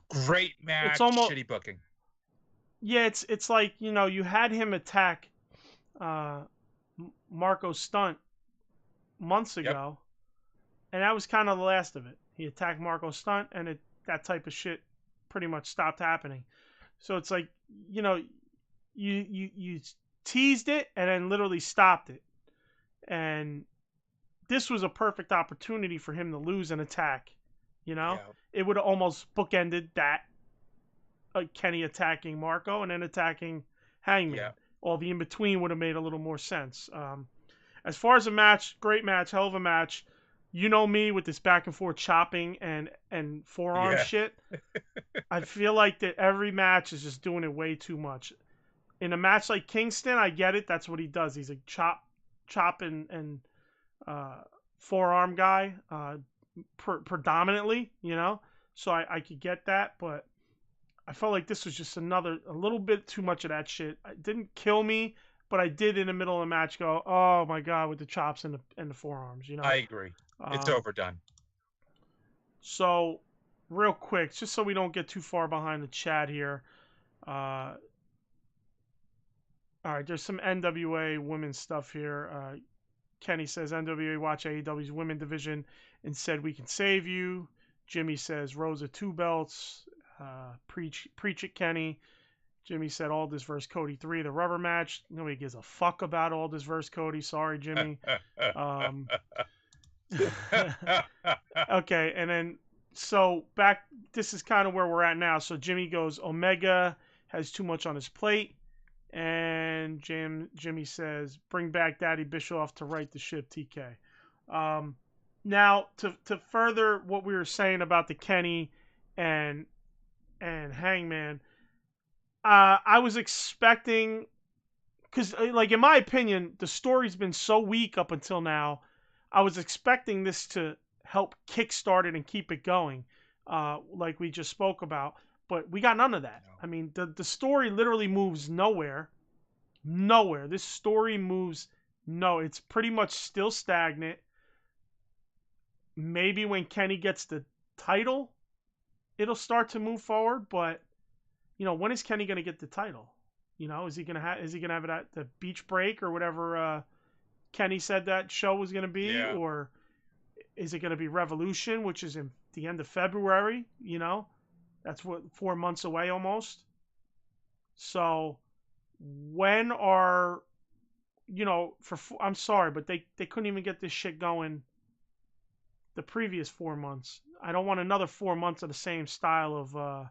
Great match, it's almost shitty booking. Yeah, it's like, you had him attack Marco Stunt months ago, and that was kind of the last of it. He attacked Marco Stunt, and that type of shit pretty much stopped happening. So it's like, you teased it and then literally stopped it. And this was a perfect opportunity for him to lose an attack. It would have almost bookended that. Kenny attacking Marco and then attacking Hangman. Yeah. All the in-between would have made a little more sense. As far as a match, great match, hell of a match. You know me with this back and forth chopping and forearm shit. I feel like that every match is just doing it way too much. In a match like Kingston, I get it. That's what he does. He's a chop and forearm guy predominantly, So I could get that, but I felt like this was just a little bit too much of that shit. It didn't kill me, but I did in the middle of the match go, oh my God, with the chops and the forearms, I agree. It's overdone. So, real quick, just so we don't get too far behind the chat here. All right, there's some NWA women's stuff here. Kenny says, NWA watch AEW's women division and said we can save you. Jimmy says, Rosa 2 belts. Preach it, Kenny. Jimmy said Aldis versus Cody 3, the rubber match. Nobody gives a fuck about Aldis versus Cody. Sorry, Jimmy. Okay, and then so back. This is kind of where we're at now. So Jimmy goes, Omega has too much on his plate, and Jimmy says, bring back Daddy Bischoff to right the ship, TK. Now to further what we were saying about the Kenny and Hangman, I was expecting, because in my opinion, the story's been so weak up until now. I was expecting this to help kickstart it and keep it going, like we just spoke about. But we got none of that. No. I mean, the story literally moves nowhere. Nowhere. This story moves it's pretty much still stagnant. Maybe when Kenny gets the title, it'll start to move forward. But when is Kenny gonna get the title? Is he gonna have it at the beach break or whatever Kenny said that show was gonna be, Yeah. or is it gonna be Revolution, which is in the end of February? That's 4 months away almost. So when are I'm sorry, but they couldn't even get this shit going the previous 4 months. I don't want another 4 months of the same style of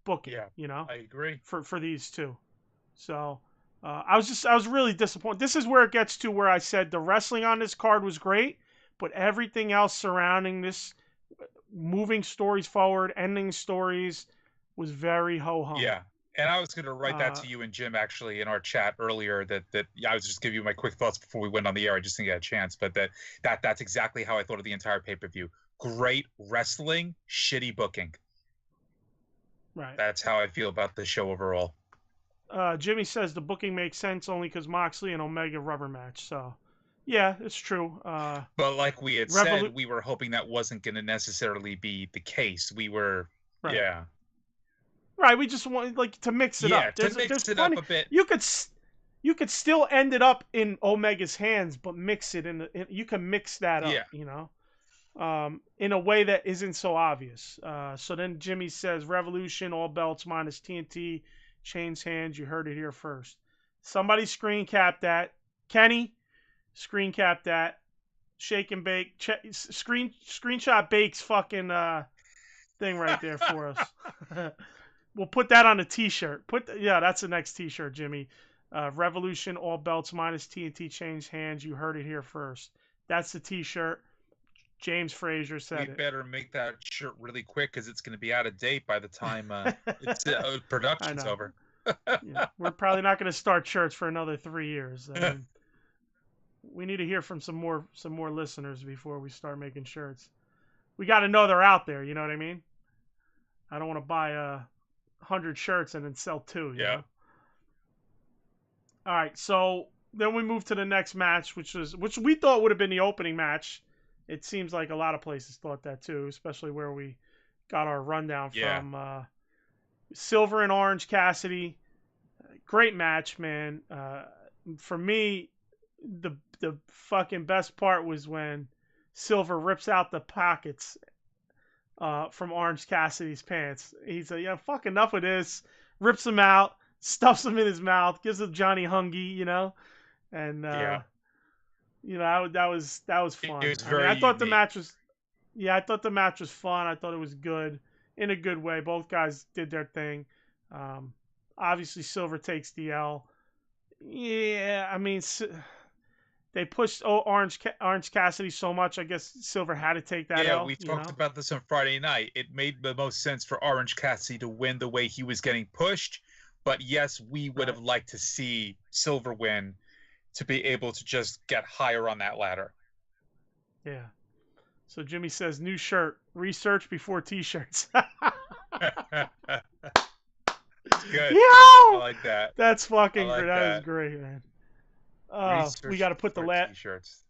booking. Yeah, I agree. For these two. So I was really disappointed. This is where it gets to where I said the wrestling on this card was great, but everything else surrounding this, moving stories forward, ending stories, was very ho-hum. Yeah. And I was going to write that to you and Jim actually in our chat earlier that I was just giving you my quick thoughts before we went on the air. I just didn't get a chance, but that's exactly how I thought of the entire pay-per-view. Great wrestling, shitty booking. Right. That's how I feel about the show overall. Jimmy says the booking makes sense only because Moxley and Omega rubber match. So, yeah, it's true. But like we had said, we were hoping that wasn't going to necessarily be the case. We were, right. Yeah. Right, we just want to mix it up. There's it up a bit. You could still end it up in Omega's hands, but mix it you can mix that up, in a way that isn't so obvious. So then Jimmy says Revolution, all belts minus TNT, chains hands. You heard it here first. Somebody screen cap that. Kenny, screen cap that. Shake and bake. Screenshot Bake's fucking thing right there for us. We'll put that on a t-shirt. That's the next t-shirt, Jimmy. Revolution, all belts minus TNT, chains hands. You heard it here first. That's the t-shirt. James Frazier said it. We better make that shirt really quick because it's going to be out of date by the time production's over. We're probably not going to start shirts for another 3 years. I mean, we need to hear from some more listeners before we start making shirts. We got to know they're out there. You know what I mean? I don't want to buy 100 shirts and then sell 2. You know? All right, so then we move to the next match, which we thought would have been the opening match. It seems like a lot of places thought that too, especially where we got our rundown from Silver and Orange Cassidy. Great match, man. For me, the fucking best part was when Silver rips out the pockets from Orange Cassidy's pants. He's like, yeah, fuck, enough of this. Rips them out, stuffs them in his mouth, gives him Johnny Hungy, and that was fun. It was very I thought unique. the match was, I thought the match was fun. I thought it was good in a good way. Both guys did their thing. Obviously, Silver takes the L. Yeah, I mean, they pushed Orange Cassidy so much. I guess Silver had to take that L. Yeah, we talked about this on Friday night. It made the most sense for Orange Cassidy to win the way he was getting pushed. But yes, we would have liked to see Silver win to be able to just get higher on that ladder. Yeah. So Jimmy says, new shirt, research before t-shirts. Good. Yo! I like that. That's fucking like great. That is great, man. We got to put the laugh. T-shirts.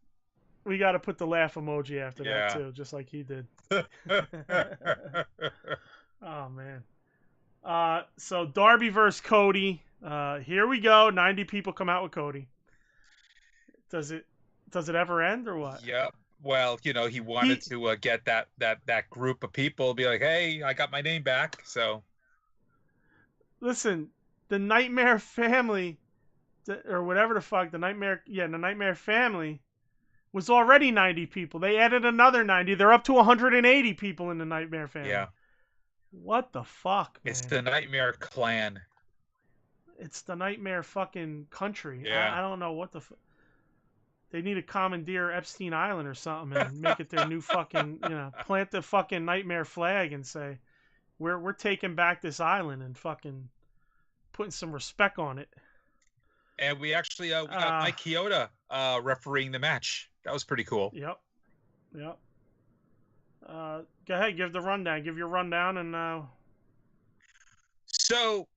We got to put the laugh emoji after that too, just like he did. Oh man. So Darby versus Cody. Here we go. 90 people come out with Cody. Does it ever end or what? Yep. Well, he wanted to get that group of people, be like, hey, I got my name back. So listen, the Nightmare Family, or whatever the fuck, the Nightmare Family was already 90 people. They added another 90. They're up to 180 people in the Nightmare Family. Yeah. What the fuck, man? It's the Nightmare Clan. It's the Nightmare fucking country. Yeah. I don't know what the fuck. They need to commandeer Epstein Island or something and make it their new fucking, plant the fucking Nightmare flag and say, we're taking back this island and fucking putting some respect on it. And we actually we got Mike Chioda refereeing the match. That was pretty cool. Yep. Yep. Go ahead, give the rundown. Give your rundown and. So,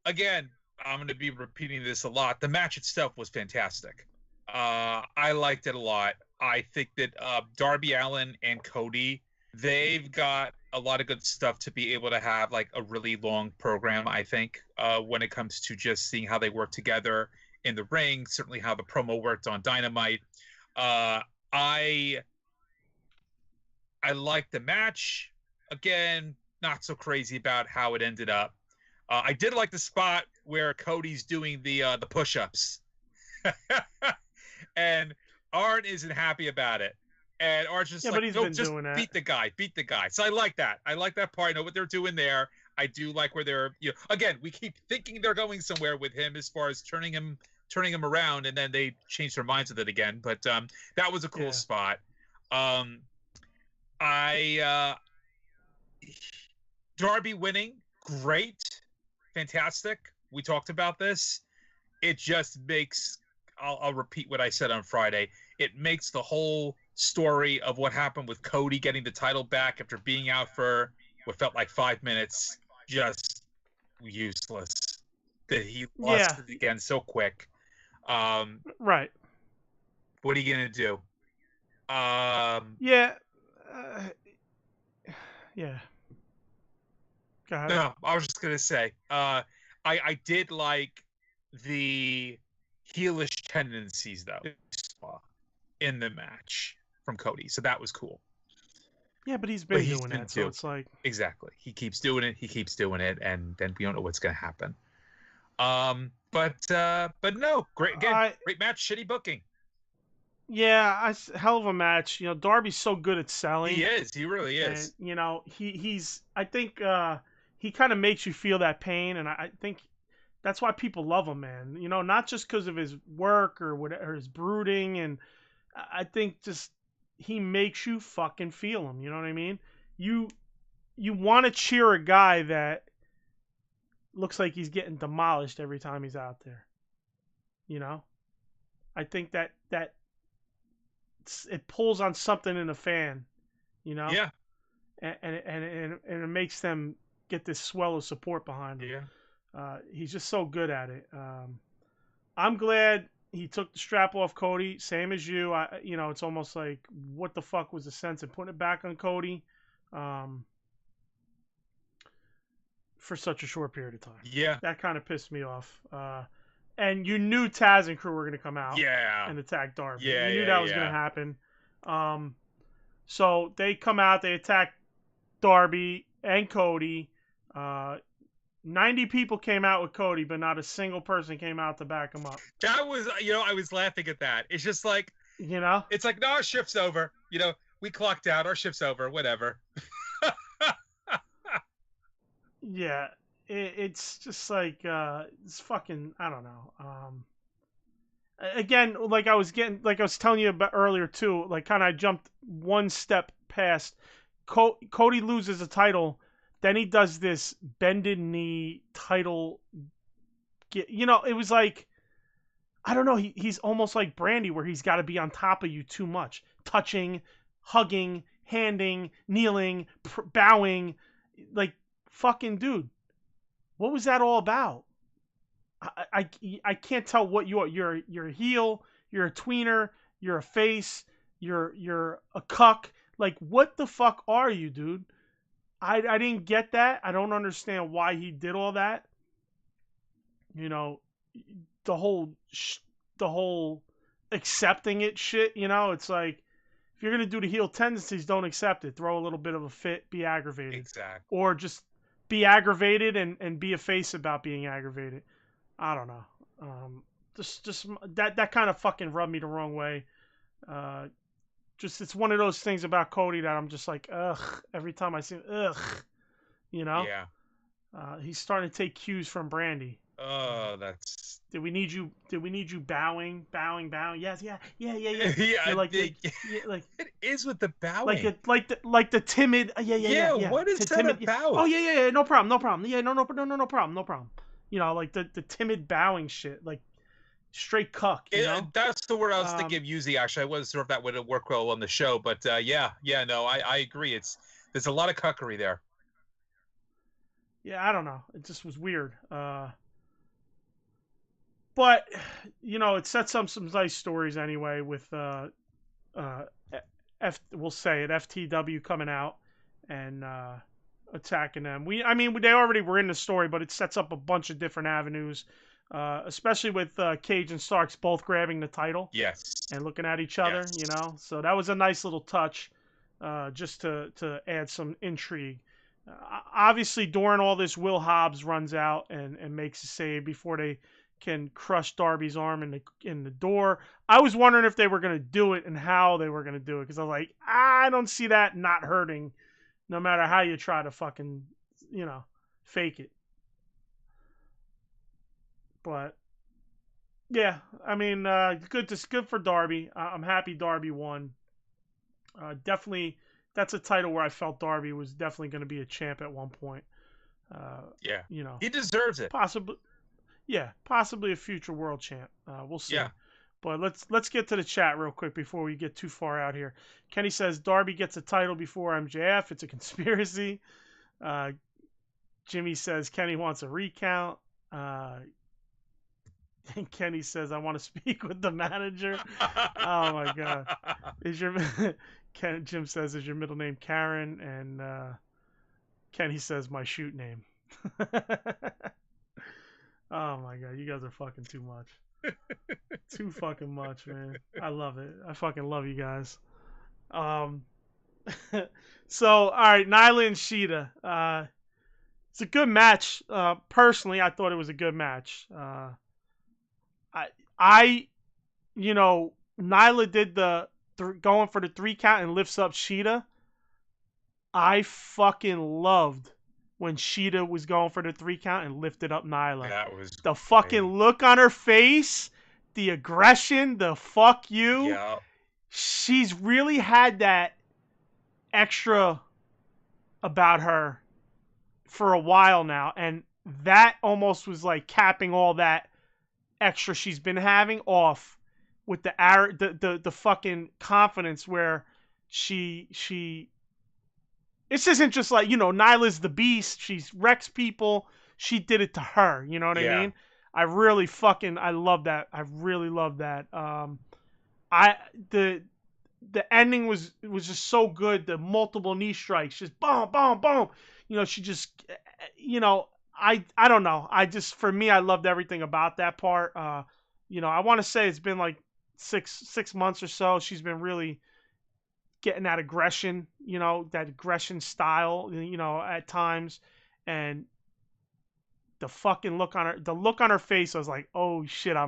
again, I'm going to be repeating this a lot. The match itself was fantastic. I liked it a lot. I think that Darby Allin and Cody, they've got a lot of good stuff to be able to have like a really long program, I think, when it comes to just seeing how they work together in the ring, certainly how the promo worked on Dynamite. I liked the match. Again, not so crazy about how it ended up. I did like the spot where Cody's doing the push-ups. And Arn isn't happy about it. And Arn's just like, no, just beat the guy. So I like that. I like that part. I know what they're doing there. I do like where they're, again, we keep thinking they're going somewhere with him as far as turning him around, and then they change their minds with it again. But that was a cool spot. Darby winning, great, fantastic. We talked about this. It just makes, I'll repeat what I said on Friday. It makes the whole story of what happened with Cody getting the title back after being out for what felt like 5 minutes just useless. That he lost it again so quick. Right. What are you gonna do? Yeah. Go ahead. No, I was just gonna say, I did like the heelish tendencies though in the match from Cody, so that was cool. Yeah, but he's been doing that, so it's like exactly. He keeps doing it, and then we don't know what's gonna happen. But no, great again, great match, shitty booking. Yeah, hell of a match. Darby's so good at selling. He is. He really is. And, he's. I think he kind of makes you feel that pain, and I think that's why people love him, man. Not just because of his work or whatever, his brooding, and I think just he makes you fucking feel him. You know what I mean? You want to cheer a guy that looks like he's getting demolished every time he's out there. I think that it pulls on something in a fan, Yeah. And it makes them get this swell of support behind him. Yeah. He's just so good at it. I'm glad he took the strap off Cody, same as you. It's almost like, what the fuck was the sense of putting it back on Cody for such a short period of time? Yeah. That kind of pissed me off. And you knew Taz and crew were going to come out and attack Darby. Yeah, you knew that was going to happen. So they come out, they attack Darby and Cody. 90 people came out with Cody, but not a single person came out to back him up. That was, I was laughing at that. It's just like, it's like, no, our shift's over. We clocked out. Our shift's over. Whatever. Yeah. It's just like it's fucking, I don't know. Again, like I was telling you about earlier too, like kind of I jumped one step past. Cody loses the title, then he does this bended knee title. It was like, I don't know. He's almost like Brandy, where he's got to be on top of you too much, touching, hugging, handing, kneeling, bowing, like fucking dude. What was that all about? I can't tell what you are. You're a heel. You're a tweener. You're a face. You're a cuck. Like, what the fuck are you, dude? I didn't get that. I don't understand why he did all that. The whole accepting it shit. It's like, if you're gonna do the heel tendencies, don't accept it. Throw a little bit of a fit. Be aggravated. Exactly. Or just be aggravated and be a face about being aggravated. I don't know. Just that kind of fucking rubbed me the wrong way. It's one of those things about Cody that I'm just like, ugh. Every time I see him, ugh. Yeah. He's starting to take cues from Brandy. Oh, that's. Did we need you bowing? Yes, yeah. Yeah, like it is with the bowing. Like the timid. Yeah. What is that timid, about? Oh yeah. No problem. Yeah, no problem. Like the timid bowing shit. Like, straight cuck, you know? That's the word I was thinking of using. Actually, I wasn't sure if that would work well on the show, but no, I agree. There's a lot of cuckery there. Yeah, I don't know. It just was weird. But it sets up some nice stories anyway with we'll say it, FTW coming out and attacking them. They already were in the story, but it sets up a bunch of different avenues, especially with Cage and Starks both grabbing the title. Yes. And looking at each other, So that was a nice little touch, just to add some intrigue. Obviously, during all this, Will Hobbs runs out and makes a save before they can crush Darby's arm in the door. I was wondering if they were going to do it and how they were going to do it, because I was like, I don't see that not hurting, no matter how you try to fucking, fake it. But yeah, good for Darby. I'm happy Darby won. Definitely, that's a title where I felt Darby was definitely going to be a champ at one point. Yeah, he deserves it. Possibly a future world champ. We'll see. Yeah. But let's get to the chat real quick before we get too far out here. Kenny says Darby gets a title before MJF. It's a conspiracy. Jimmy says Kenny wants a recount. And Kenny says, I want to speak with the manager. Oh my God. Jim says, is your middle name Karen? And Kenny says, my shoot name. Oh my God. You guys are fucking too much. Too fucking much, man. I love it. I fucking love you guys. So, all right. Nyla and Shida. It's a good match. Personally, I thought it was a good match. Nyla did the going for the 3 count and lifts up Shida. I fucking loved when Shida was going for the 3 count and lifted up Nyla. That was the fucking look on her face, the aggression, the fuck you. Yeah. She's really had that extra about her for a while now, and that almost was like capping all that extra she's been having off with the fucking confidence where she this isn't just like, Nyla's the beast, she's wrecks people, she did it to her, you know what I mean? I love that. I really love that. The ending was just so good, the multiple knee strikes, just boom boom boom, she just, I don't know. For me, I loved everything about that part. I want to say it's been like six months or so. She's been really getting that aggression, that aggression style, at times. And the fucking look on her face, I was like, oh shit, I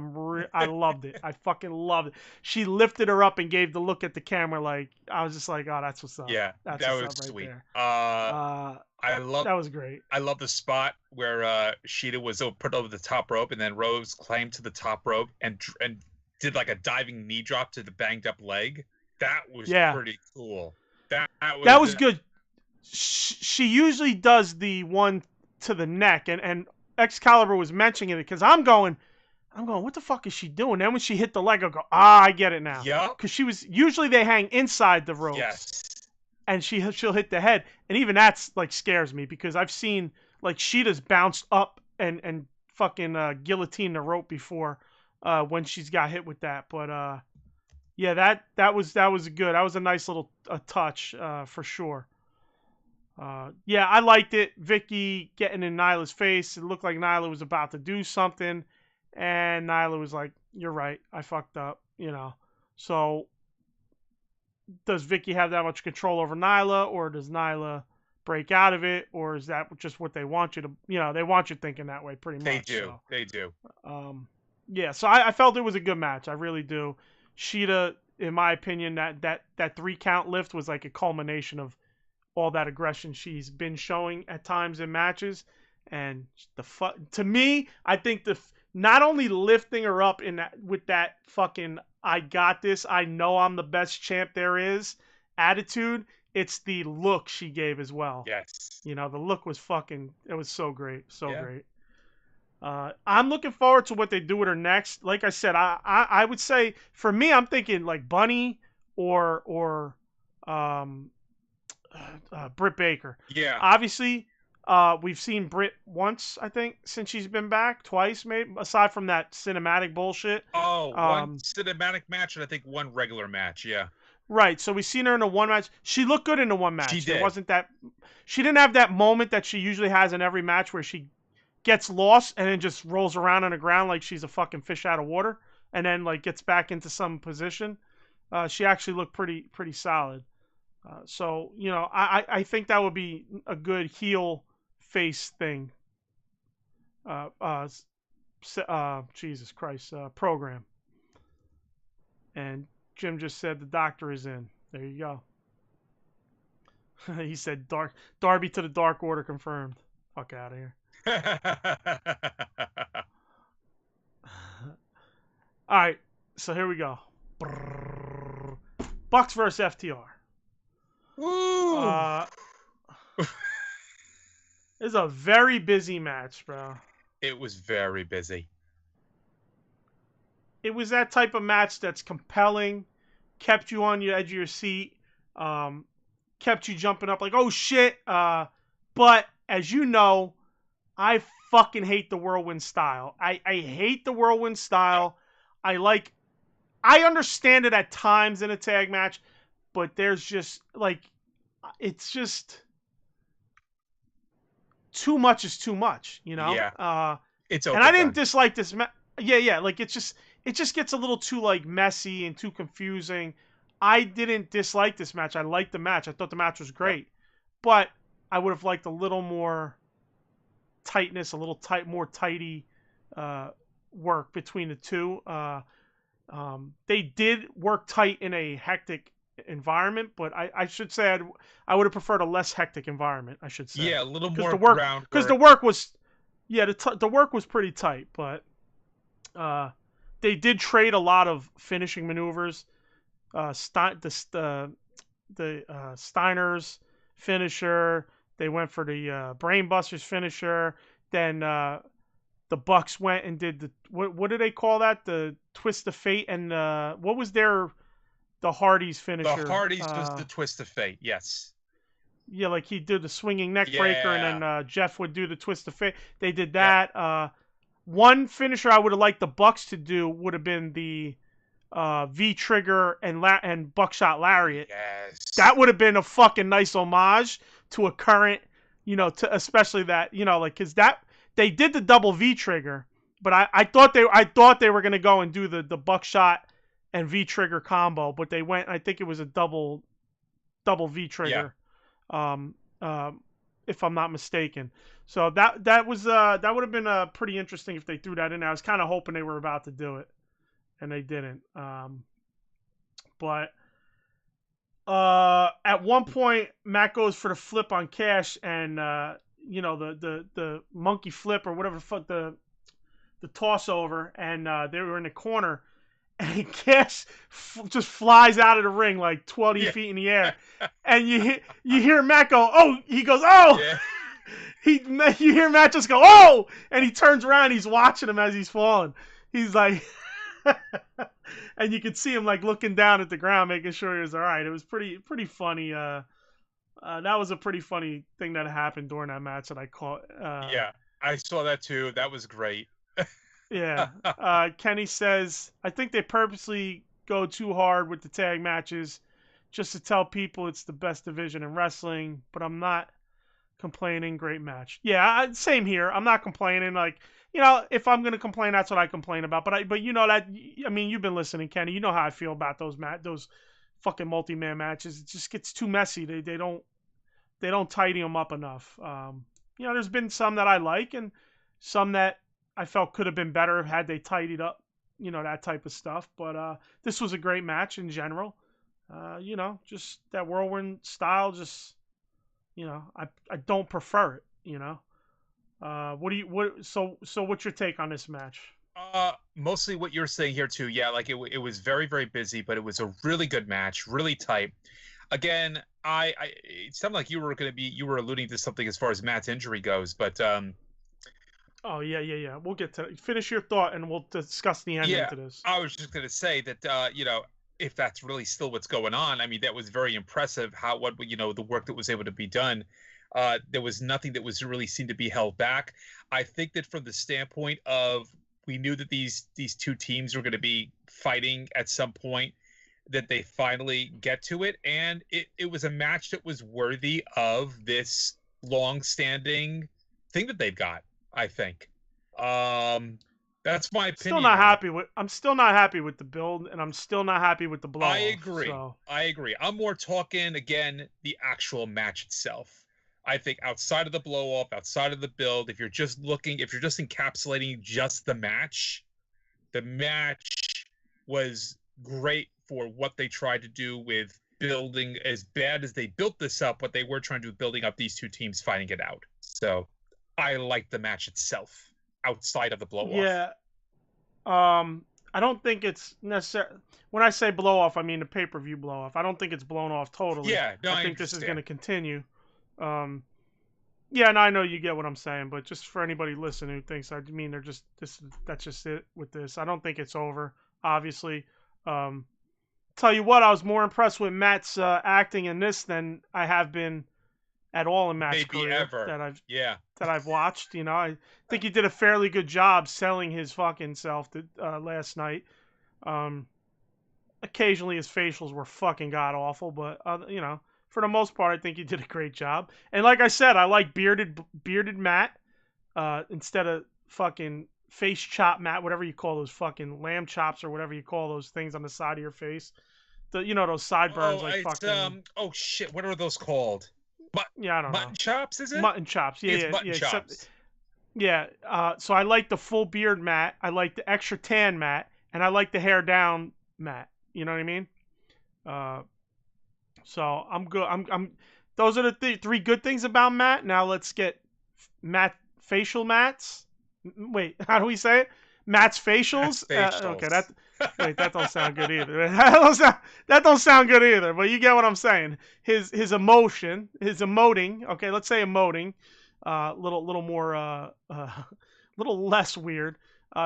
loved it. I fucking loved it. She lifted her up and gave the look at the camera, like, I was just like, oh, that's what's up. Yeah, that was sweet. There. That was great. I love the spot where Shida was put over the top rope, and then Rose climbed to the top rope and did like a diving knee drop to the banged up leg. That was pretty cool. That was good. She usually does the one to the neck, and Excalibur was mentioning it because I'm going, what the fuck is she doing? Then when she hit the leg, I go, I get it now. Yeah. Because usually they hang inside the ropes. Yes. And she'll hit the head, and even that's like scares me because I've seen like Sheeta's bounced up and fucking guillotine the rope before when she's got hit with that. But that was good. That was a nice little touch for sure. I liked it. Vicky getting in Nyla's face. It looked like Nyla was about to do something, and Nyla was like, "You're right. I fucked up." So. Does Vicky have that much control over Nyla, or does Nyla break out of it, or is that just what they want you to, they want you thinking that way pretty much. They do. So I felt it was a good match. I really do. Shida, in my opinion, that 3 count lift was like a culmination of all that aggression she's been showing at times in matches. And to me, I think not only lifting her up with that fucking I got this, I know I'm the best champ there is attitude, it's the look she gave as well. Yes. The look was it was so great. So great. I'm looking forward to what they do with her next. Like I said, I would say for me, I'm thinking like Bunny or um, Britt Baker. Yeah. Obviously, we've seen Britt once, I think, since she's been back. Twice, maybe, aside from that cinematic bullshit. Oh, one cinematic match and I think one regular match. Yeah. Right. So we've seen her in a one match. She looked good in the one match. She did. There wasn't that. She didn't have that moment that she usually has in every match where she gets lost and then just rolls around on the ground like she's a fucking fish out of water, and then like gets back into some position. She actually looked pretty solid. So I think that would be a good heel face thing. Jesus Christ, program. And Jim just said the doctor is in. There you go. He said Darby to the Dark Order confirmed. Fuck out of here. All right, so here we go. Bucks versus FTR. Woo! It's a very busy match, bro. It was very busy. It was that type of match that's compelling, kept you on the edge of your seat, kept you jumping up like, oh shit. But as you know, I fucking hate the whirlwind style. I hate the whirlwind style. I understand it at times in a tag match, but there's just like, it's just too much is too much, you know? Yeah. It's and I didn't dislike this match. Yeah. Like it just gets a little too like messy and too confusing. I didn't dislike this match. I liked the match. I thought the match was great, but I would have liked a little more tightness, a little more tighty work between the two. They did work tight in a hectic environment, but I should say I would have preferred a less hectic environment. I should say, yeah, a little more ground because the work was, the work was pretty tight, but they did trade a lot of finishing maneuvers. The Steiner's finisher. They went for the Brainbusters finisher. Then the Bucks went and did the what do they call that? The Twist of Fate, and what was the Hardys finisher? The Hardys was the Twist of Fate. Yes. Yeah, like he did the swinging neck breaker, and then Jeff would do the Twist of Fate. They did that. Yeah. One finisher I would have liked the Bucks to do would have been the V trigger and buckshot lariat. Yes. That would have been a fucking nice homage to a current, to especially that, like, cause that they did the double V trigger, but I thought they were gonna go and do the buckshot and V trigger combo, but they went. I think it was a double V trigger, if I'm not mistaken. So that would have been pretty interesting if they threw that in there. I was kind of hoping they were about to do it, and they didn't. But at one point, Matt goes for the flip on Cash, and the monkey flip or whatever the fuck, the toss over, and they were in the corner, and Cash just flies out of the ring like 20 feet in the air, and you hear Matt go, oh, he goes, oh. Yeah. You hear Matt just go, oh, and he turns around, he's watching him as he's falling. He's like, and you could see him like looking down at the ground, making sure he was all right. It was pretty funny. That was a pretty funny thing that happened during that match that I caught. Yeah, I saw that too. That was great. Yeah. Kenny says, I think they purposely go too hard with the tag matches just to tell people it's the best division in wrestling, but I'm not complaining. Great match. Yeah, same here. I'm not complaining. Like, if I'm going to complain, that's what I complain about. But you've been listening, Kenny. You know how I feel about those fucking multi-man matches. It just gets too messy. They don't tidy them up enough. There's been some that I like and some that I felt could have been better had they tidied up, that type of stuff. But this was a great match in general. Just that whirlwind style, just, I don't prefer it, So what's your take on this match? Mostly what you're saying here too. Yeah, like it was very, very busy, but it was a really good match, really tight. Again, it sounded like you were alluding to something as far as Matt's injury goes, but Oh yeah. We'll get to finish your thought, and we'll discuss the ending Yeah, to this. I was just gonna say that if that's really still what's going on, I mean, that was very impressive. The work that was able to be done. There was nothing that was really seemed to be held back. I think that from the standpoint of we knew that these two teams were going to be fighting at some point, that they finally get to it, and it was a match that was worthy of this long-standing thing that they've got. I think. That's my opinion. I'm still not happy with the build, and I'm still not happy with the blow. I agree. I agree. I'm more talking again the actual match itself. I think outside of the blow off, outside of the build, if you're just encapsulating just the match was great for what they tried to do with building. As bad as they built this up, what they were trying to do, building up these two teams fighting it out. So I like the match itself outside of the blow off. Yeah. I don't think it's necessary. When I say blow off, I mean the pay-per-view blow off. I don't think it's blown off totally. Yeah, no, I think this is going to continue. Yeah, and I know you get what I'm saying, but just for anybody listening who thinks I mean that's just it with this. I don't think it's over. Obviously, tell you what, I was more impressed with Matt's acting in this than I have been at all in Matt's career that I've watched. You know, I think he did a fairly good job selling his fucking self last night. Occasionally his facials were fucking god awful, but for the most part, I think he did a great job. And like I said, I like bearded Matt instead of fucking face chop Matt, whatever you call those fucking lamb chops or whatever you call those things on the side of your face. Those sideburns fucking. Oh shit! What are those called? I don't know. Mutton chops, is it? Mutton chops, Mutton chops. So I like the full beard Matt. I like the extra tan Matt, and I like the hair down Matt. You know what I mean? So I'm good. I'm. Those are the three good things about Matt. Now let's get Matt facial Matts. Wait, how do we say it? Matt's facials. Okay, that don't sound good either. That don't sound good either. But you get what I'm saying. His emoting. Okay, let's say emoting. Little more little less weird.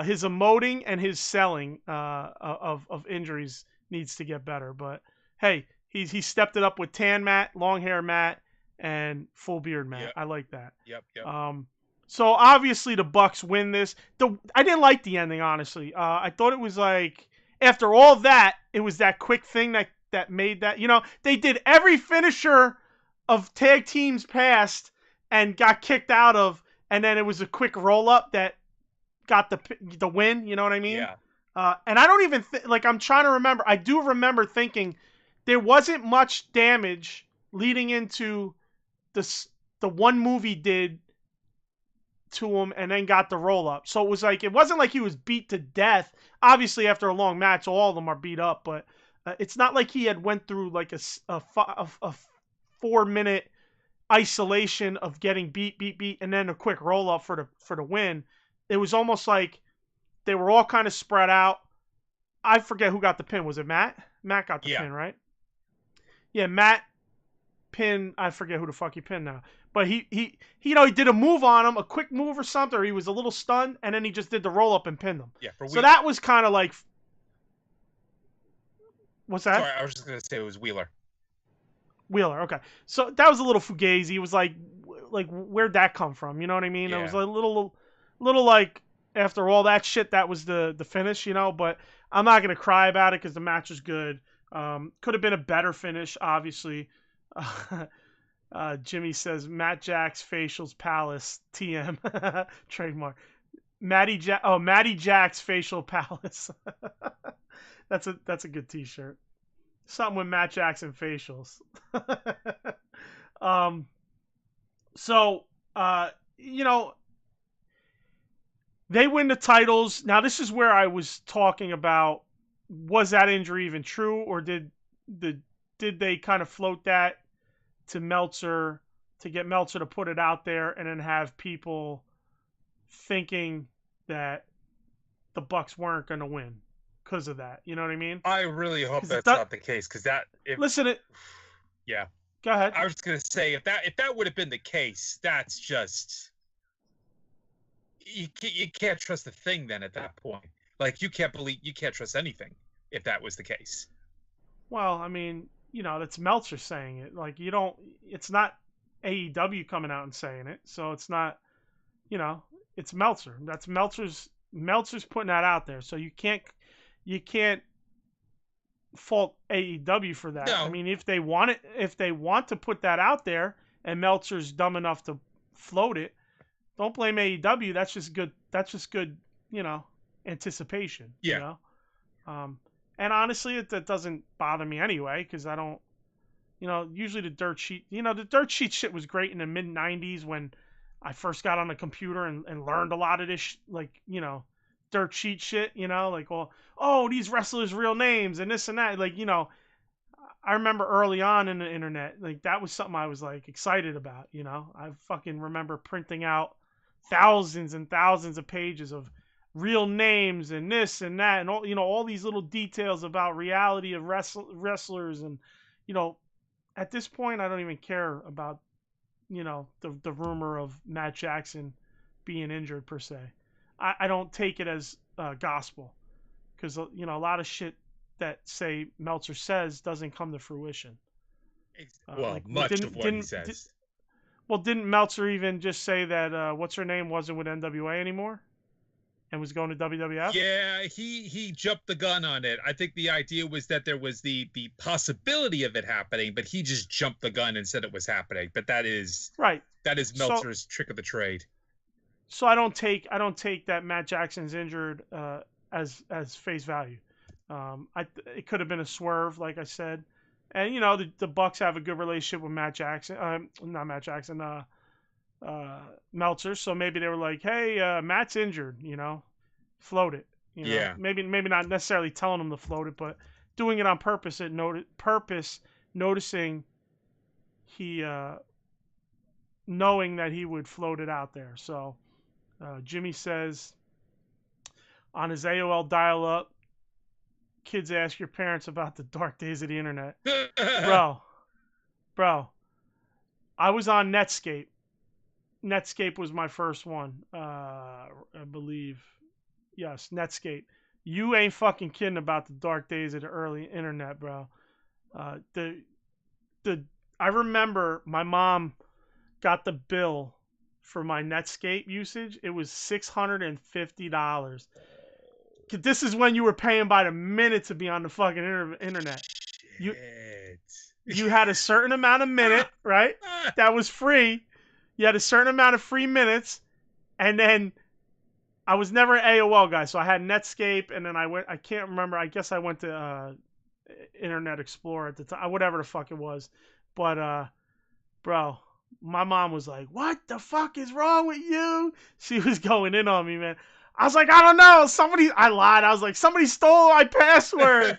His emoting and his selling of injuries needs to get better. But hey, he stepped it up with tan Matt, long hair Matt, and full beard Matt. Yep. I like that. Yep. So obviously the Bucks win this. I didn't like the ending, honestly. I thought it was like after all that, it was that quick thing that made that. They did every finisher of tag teams past and got kicked out of, and then it was a quick roll up that got the win. You know what I mean? Yeah. And I don't even I'm trying to remember. I do remember thinking there wasn't much damage leading into the one move he did to him and then got the roll up. So it wasn't like he was beat to death. Obviously, after a long match, all of them are beat up, but it's not like he had went through like a 4-minute isolation of getting beat, and then a quick roll up for the win. It was almost like they were all kind of spread out. I forget who got the pin. Was it Matt? Matt got the pin, right? Yeah, Matt pinned. I forget who the fuck he pinned now. But he did a move on him, a quick move or something, or he was a little stunned, and then he just did the roll up and pinned him. Yeah. So that was kind of like. What's that? Sorry, I was just gonna say it was Wheeler. Okay. So that was a little fugazi. It was like where'd that come from? You know what I mean? Yeah. It was a little like after all that shit, that was the finish, But I'm not gonna cry about it because the match was good. Could have been a better finish, obviously. Jimmy says Matt Jack's facials palace TM trademark. Matty Jack's facial palace. That's a good T-shirt. Something with Matt Jackson facials. So they win the titles. Now this is where I was talking about, was that injury even true, or did they kind of float that to Meltzer to get Meltzer to put it out there and then have people thinking that the Bucks weren't going to win because of that? You know what I mean? I really hope that's not the case, because yeah. Go ahead. I was just going to say, if that would have been the case, that's just you can't trust the thing then at that point. Like you can't trust anything if that was the case. Well, I mean, that's Meltzer saying it. Like it's not AEW coming out and saying it, so it's not, it's Meltzer. That's Meltzer's putting that out there. So you can't fault AEW for that. No. I mean, if they want to put that out there and Meltzer's dumb enough to float it, don't blame AEW. That's just good, anticipation, Yeah. And honestly, that doesn't bother me anyway, because I don't, usually the dirt sheet shit was great in the mid 90s when I first got on the computer and learned a lot of this, dirt sheet shit, like, well, oh, these wrestlers' real names and this and that. Like, I remember early on in the internet, like, that was something I was, like, excited about, I fucking remember printing out thousands and thousands of pages of real names and this and that and all, all these little details about reality of wrestlers. And, at this point, I don't even care about, the rumor of Matt Jackson being injured per se. I don't take it as gospel, because, a lot of shit that, say, Meltzer says doesn't come to fruition. Much of what he says. Didn't Meltzer even just say that what's her name wasn't with NWA anymore and was going to WWF? Yeah, he jumped the gun on it. I think the idea was that there was the possibility of it happening, but he just jumped the gun and said it was happening. But that is right. That is Meltzer's trick of the trade. So I don't take that Matt Jackson's injured as face value. It could have been a swerve, like I said. And, the Bucks have a good relationship with Matt Jackson. Not Matt Jackson, Meltzer. So maybe they were like, hey, Matt's injured, float it. Yeah. Maybe not necessarily telling him to float it, but doing it on purpose. Noticing he, knowing that he would float it out there. So Jimmy says on his AOL dial-up, kids ask your parents about the dark days of the internet. Bro, I was on Netscape. Netscape was my first one, I believe. Yes, Netscape. You ain't fucking kidding about the dark days of the early internet, bro. I remember my mom got the bill for my Netscape usage. It was $650. This is when you were paying by the minute to be on the fucking internet. You had a certain amount of minute, right? That was free. You had a certain amount of free minutes, and then I was never an AOL guy, so I had Netscape, and then I can't remember. I guess I went to Internet Explorer at the time, whatever the fuck it was. But bro, my mom was like, "What the fuck is wrong with you?" She was going in on me, man. I was like, I don't know. I lied. I was like, somebody stole my password.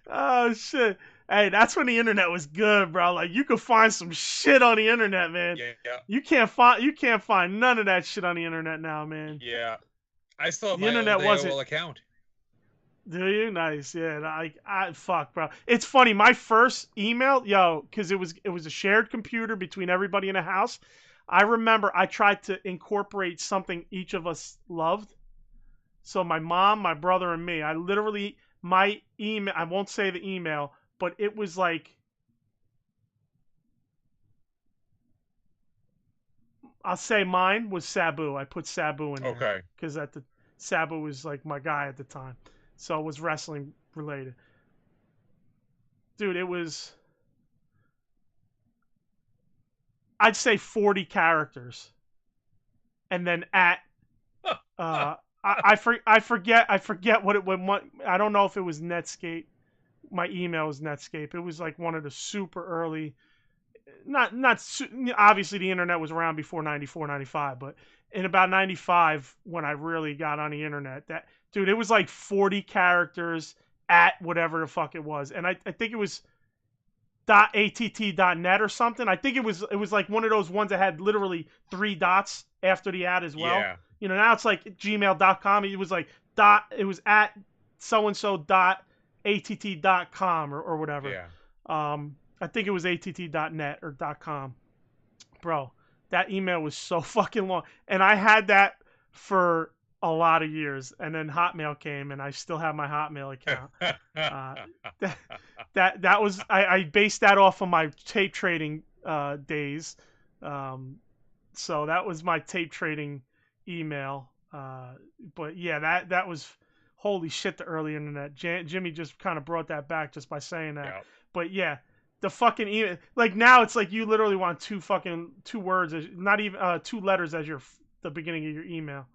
Oh, shit. Hey, that's when the internet was good, bro. Like, you could find some shit on the internet, man. Yeah. You can't find none of that shit on the internet now, man. Yeah. I still have the my internet old AOL account. Do you? Nice. Yeah. Fuck, bro. It's funny. My first email, because it was a shared computer between everybody in the house. I remember I tried to incorporate something each of us loved. So my mom, my brother, and me. My email, I won't say the email, but it was like, I'll say mine was Sabu. I put Sabu in there. Okay. Because Sabu was like my guy at the time. So it was wrestling related. Dude, it was, I'd say 40 characters, and then I forget what it went. I don't know if it was Netscape. My email was Netscape. It was like one of the super early. Not obviously the internet was around before 94, 95, but in about 95 when I really got on the internet, it was like 40 characters at whatever the fuck it was, and I think it was .att.net or something. I think it was like one of those ones that had literally 3 dots after the at as well. Yeah. Now it's like gmail.com. It was like it was at so-and-so.att.com or whatever. Yeah. I think it was att.net or .com. Bro, That email was so fucking long. And I had that for a lot of years. And then Hotmail came, and I still have my Hotmail account. That was, I based that off of my tape trading days. So that was my tape trading email. But yeah, that was, holy shit, the early internet. Jimmy just kind of brought that back just by saying that. Yep. But yeah, the fucking email, like now it's like you literally want two words, not even 2 letters as the beginning of your email.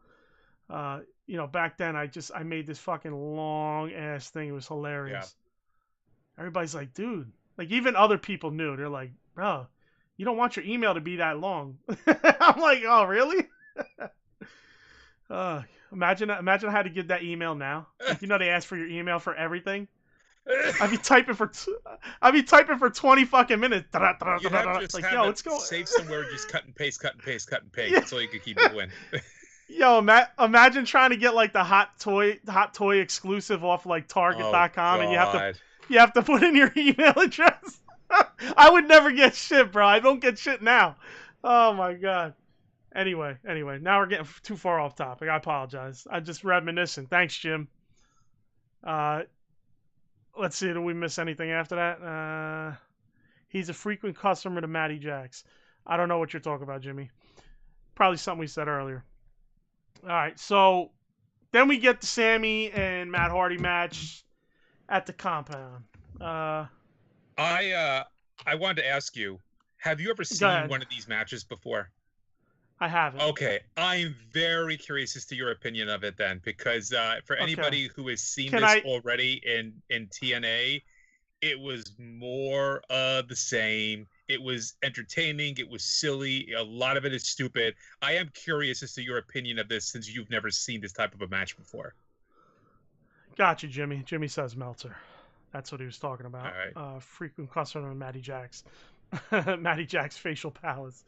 Back then I made this fucking long ass thing. It was hilarious. Yeah. Everybody's like, dude, like even other people knew. They're like, bro, you don't want your email to be that long. I'm like, oh really? Imagine I had to give that email now. Like, they ask for your email for everything. I'd be typing for 20 fucking minutes. You'd have to just like, yo, let's go. Save somewhere, just cut and paste. Yeah. That's all you could keep doing. Yo, imagine trying to get like the hot toy exclusive off like Target.com, and you have to put in your email address. I would never get shit, bro. I don't get shit now. Oh my god. Anyway, now we're getting too far off topic. I apologize. I'm just reminiscing. Thanks, Jim. Let's see. Did we miss anything after that? He's a frequent customer to Matty Jacks. I don't know what you're talking about, Jimmy. Probably something we said earlier. All right. So then we get the Sammy and Matt Hardy match at the compound. I wanted to ask you, have you ever seen one of these matches before? I haven't. Okay, I'm very curious as to your opinion of it then, because for anybody who has seen this already in TNA, it was more of the same. It was entertaining. It was silly. A lot of it is stupid. I am curious as to your opinion of this, since you've never seen this type of a match before. Gotcha, Jimmy. Jimmy says Meltzer. That's what he was talking about. All right. Frequent customer of Matty Jacks. Matty Jack's facial palace.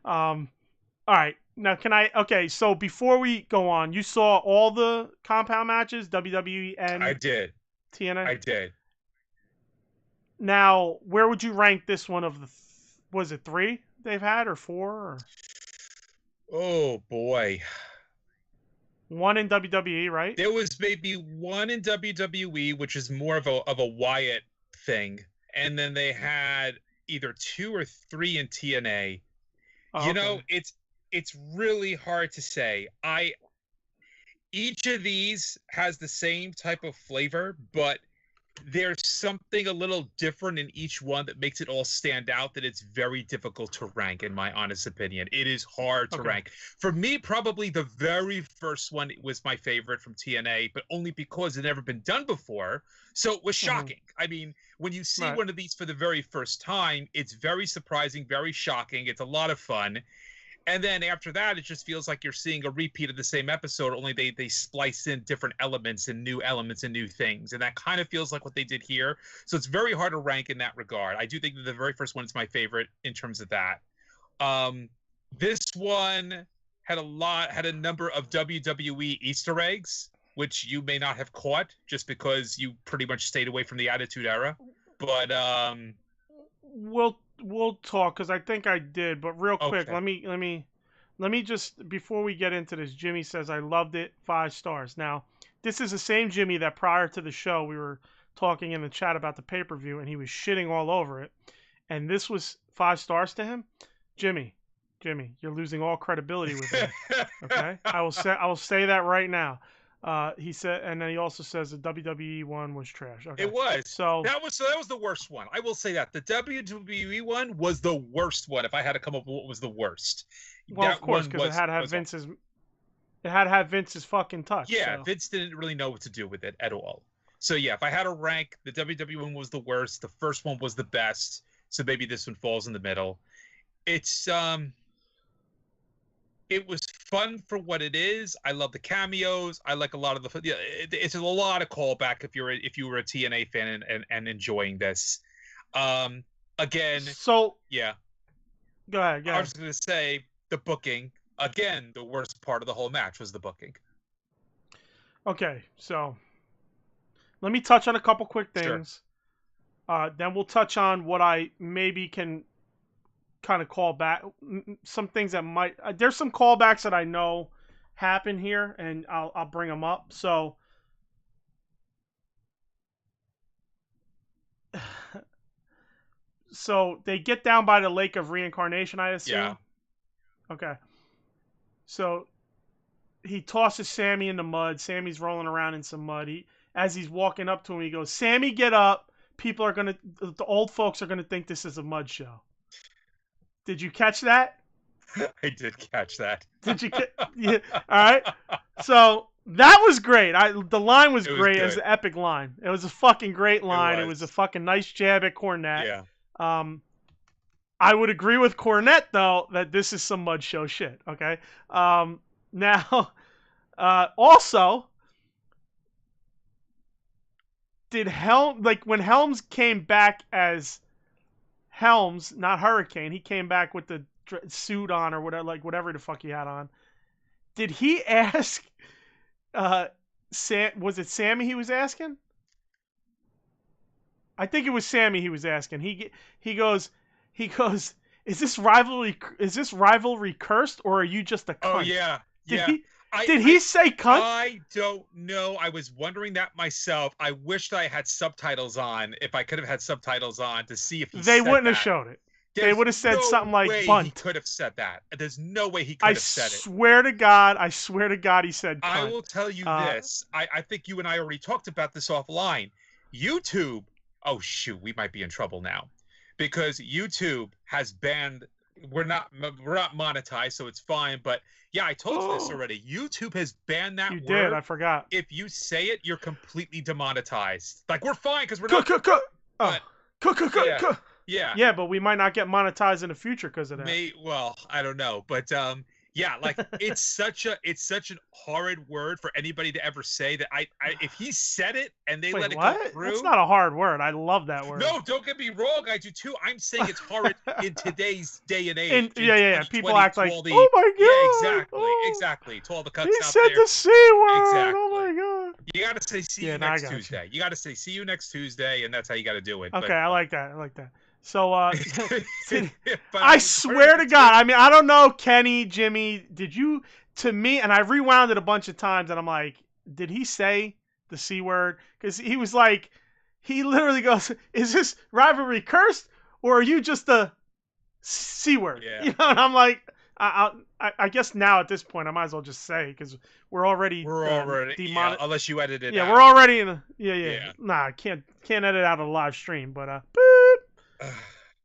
All right. Now, so before we go on, you saw all the compound matches, WWE and I did. TNA? I did. Now, where would you rank this one of the, was it 3 they've had or 4? Or? Oh, boy. 1 in WWE, right? There was maybe 1 in WWE, which is more of a Wyatt thing. And then they had either 2 or 3 in TNA. Oh, it's really hard to say. Each of these has the same type of flavor, but there's something a little different in each one that makes it all stand out, that it's very difficult to rank, in my honest opinion. It is hard to rank. For me, probably the very first one was my favorite from TNA, but only because it had never been done before. So it was shocking. I mean, when you see one of these for the very first time, it's very surprising, very shocking. It's a lot of fun. And then after that, it just feels like you're seeing a repeat of the same episode, only they splice in different elements and new things. And that kind of feels like what they did here. So it's very hard to rank in that regard. I do think that the very first one is my favorite in terms of that. This one had a number of WWE Easter eggs, which you may not have caught just because you pretty much stayed away from the Attitude Era. But We'll talk, because I think I did, but real quick, let me just, before we get into this, Jimmy says, I loved it, 5 stars. Now, this is the same Jimmy that prior to the show, we were talking in the chat about the pay-per-view, and he was shitting all over it, and this was 5 stars to him. Jimmy, you're losing all credibility with me, okay? I will say that right now. He said, and then he also says the WWE one was trash. Okay. It was. So that was the worst one. I will say that the WWE one was the worst one. If I had to come up with what was the worst, well, of course, because it had to have Vince's. It had to have Vince's fucking touch. Yeah, so. Vince didn't really know what to do with it at all. So yeah, if I had to rank, the WWE one was the worst. The first one was the best. So maybe this one falls in the middle. It's It was fun for what it is. I love the cameos. I like a lot of the. Yeah, it's a lot of callback if you were a TNA fan and enjoying this. Again. So yeah. Go ahead. I was going to say the booking. Again, the worst part of the whole match was the booking. Okay, so let me touch on a couple quick things. Sure. Then we'll touch on what I maybe can kind of call back some things that might. There's some callbacks that I know happen here, and I'll bring them up. So. So they get down by the Lake of Reincarnation, I assume. Yeah. Okay. So he tosses Sammy in the mud. Sammy's rolling around in some mud. As he's walking up to him, he goes, "Sammy, get up. The old folks are gonna think this is a mud show." Did you catch that? I did catch that. Did you get? Yeah. All right. So that was great. The line was great. It was an epic line. It was a fucking great line. It was a fucking nice jab at Cornette. Yeah. I would agree with Cornette though that this is some mud show shit. Okay. Now, also, did when Helms came back as Helms, not Hurricane, he came back with the suit on or whatever, like whatever the fuck he had on. Did he ask? Was it Sammy he was asking? I think it was Sammy he was asking. He goes, is this rivalry cursed, or are you just a cunt? Oh yeah. Did he say cunt? I don't know. I was wondering that myself. I wished I had subtitles on. If I could have had subtitles on to see if they wouldn't have shown it. They would have said something like bunt. He could have said that. There's no way he could have said it. I swear to God, he said cunt. I will tell you this. I think you and I already talked about this offline. YouTube. Oh shoot, we might be in trouble now, because YouTube has banned. We're not monetized, so it's fine. But yeah, I told you this already. YouTube has banned that word. You did. I forgot. If you say it, you're completely demonetized. Like, we're fine because we're not. Yeah, but we might not get monetized in the future because of that. Well, I don't know, but yeah, like it's such an horrid word for anybody to ever say that. If he said it and they let it go through, that's not a hard word. I love that word. No, don't get me wrong, I do too. I'm saying it's horrid in today's day and age. Yeah. People act like, oh my god. Yeah, exactly. To all the cuts he out said there. The C word. Exactly. Oh my god. You gotta say see you next Tuesday. You gotta say see you next Tuesday, and that's how you gotta do it. Okay, I like that. So, I swear to God, I mean, I don't know, Kenny, Jimmy, did you, to me, and I rewound it a bunch of times, and I'm like, did he say the C word? Because he was like, he literally goes, is this rivalry cursed, or are you just a C word? Yeah. You know, and I'm like, I guess now at this point, I might as well just say, because we're already unless you edit it out. Yeah, we're already in Nah, can't edit out a live stream, but, boop.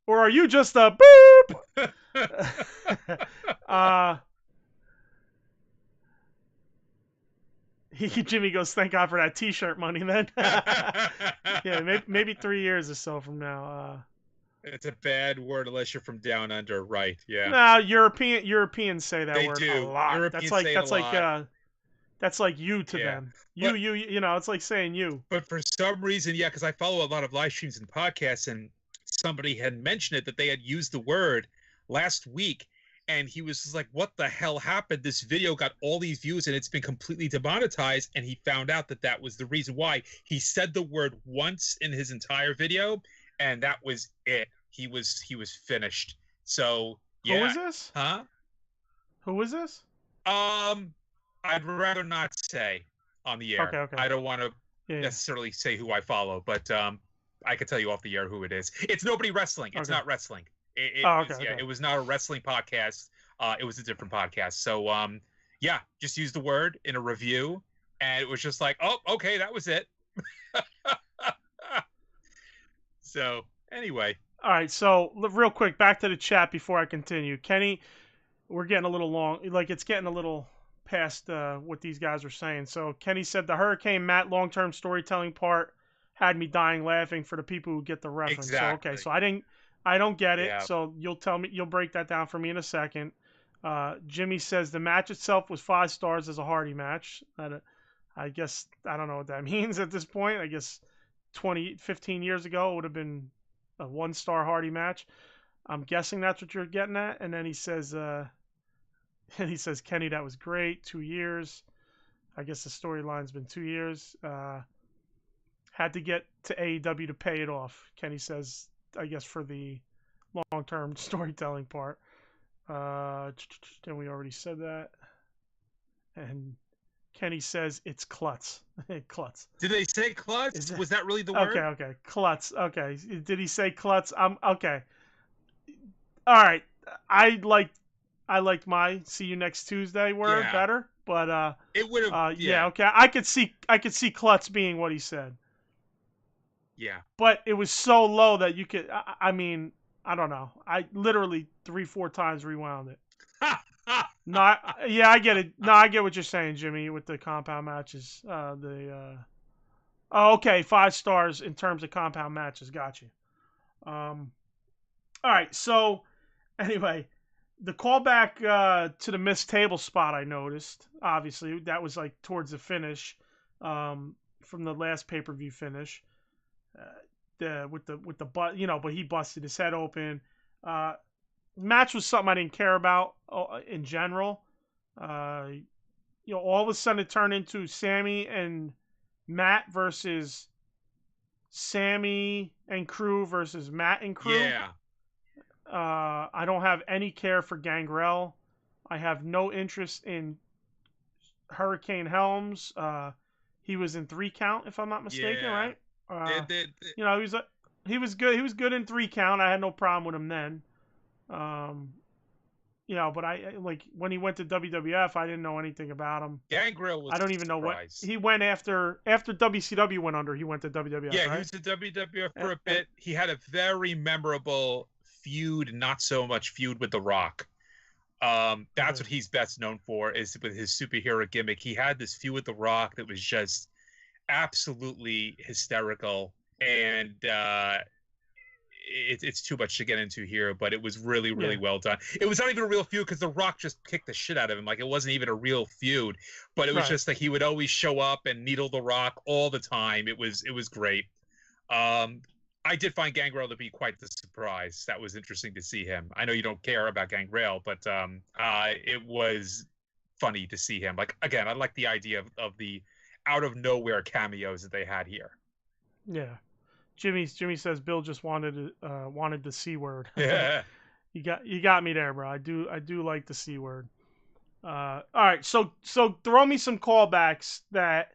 Or are you just a boop? Jimmy goes, thank God for that T-shirt money, then. Yeah, maybe 3 years or so from now. It's a bad word unless you're from down under, right? Yeah. No, Europeans say that word do. a lot. Europeans say it a lot. That's like you to them. You know, it's like saying you. But for some reason, yeah, because I follow a lot of live streams and podcasts, and somebody had mentioned it, that they had used the word last week, and he was just like, what the hell happened? This video got all these views and it's been completely demonetized, and he found out that was the reason why. He said the word once in his entire video, and that was it. He was finished. So yeah. Who is this? Huh? Who is this? I'd rather not say on the air. Okay. I don't want to necessarily say who I follow, but I could tell you off the air who it is. It's Nobody Wrestling. It's not wrestling. It was not a wrestling podcast. It was a different podcast. So yeah, just use the word in a review, and it was just like, oh, okay, that was it. So anyway. All right, so real quick, back to the chat before I continue. Kenny, we're getting a little long. Like, it's getting a little past what these guys are saying. So Kenny said the Hurricane Matt long-term storytelling part had me dying laughing for the people who get the reference. Exactly. So, okay, so I don't get it. Yeah. So you'll break that down for me in a second. Jimmy says the match itself was 5 stars as a Hardy match. I guess I don't know what that means at this point. I guess 15 years ago it would have been a 1-star Hardy match. I'm guessing that's what you're getting at. And then he says, Kenny, that was great. 2 years. I guess the storyline's been 2 years. Had to get to AEW to pay it off. Kenny says, I guess for the long-term storytelling part. Then we already said that. And Kenny says it's klutz. Klutz. Did they say klutz? Was that really the word? Okay. Klutz. Okay. Did he say klutz? Okay. All right. I liked my see you next Tuesday word better, but it would have. Yeah. Okay. I could see klutz being what he said. Yeah. But it was so low that you could. I mean, I don't know. I literally 3-4 times rewound it. I get it. No, I get what you're saying, Jimmy, with the compound matches. Oh, okay, 5 stars in terms of compound matches. Got you. All right. So, anyway, the callback to the missed table spot I noticed. Obviously, that was like towards the finish, from the last pay-per-view finish. With the butt, but he busted his head open. Match was something I didn't care about in general. All of a sudden it turned into Sammy and Matt versus Sammy and crew versus Matt and crew. Yeah. I don't have any care for Gangrel. I have no interest in Hurricane Helms. He was in 3 count, if I'm not mistaken, right? He was good. He was good in 3 count. I had no problem with him then. But I like when he went to WWF, I didn't know anything about him. Gangrel was. I don't even know what he went after WCW went under. He went to WWF. Yeah, right? He was to WWF for a bit. He had a very memorable feud, not so much feud with The Rock. That's what he's best known for, is with his superhero gimmick. He had this feud with The Rock that was just absolutely hysterical, and it's too much to get into here, but it was really, really well done. It was not even a real feud because The Rock just kicked the shit out of him. Like, it wasn't even a real feud, but it was just like he would always show up and needle The Rock all the time. It was great. I did find Gangrel to be quite the surprise. That was interesting to see him. I know you don't care about Gangrel, but it was funny to see him. Like, again, I like the idea of the out of nowhere cameos that they had here. Yeah. Jimmy says Bill just wanted the C word. Yeah. You got me there, bro. I do like the C word. All right, so throw me some callbacks that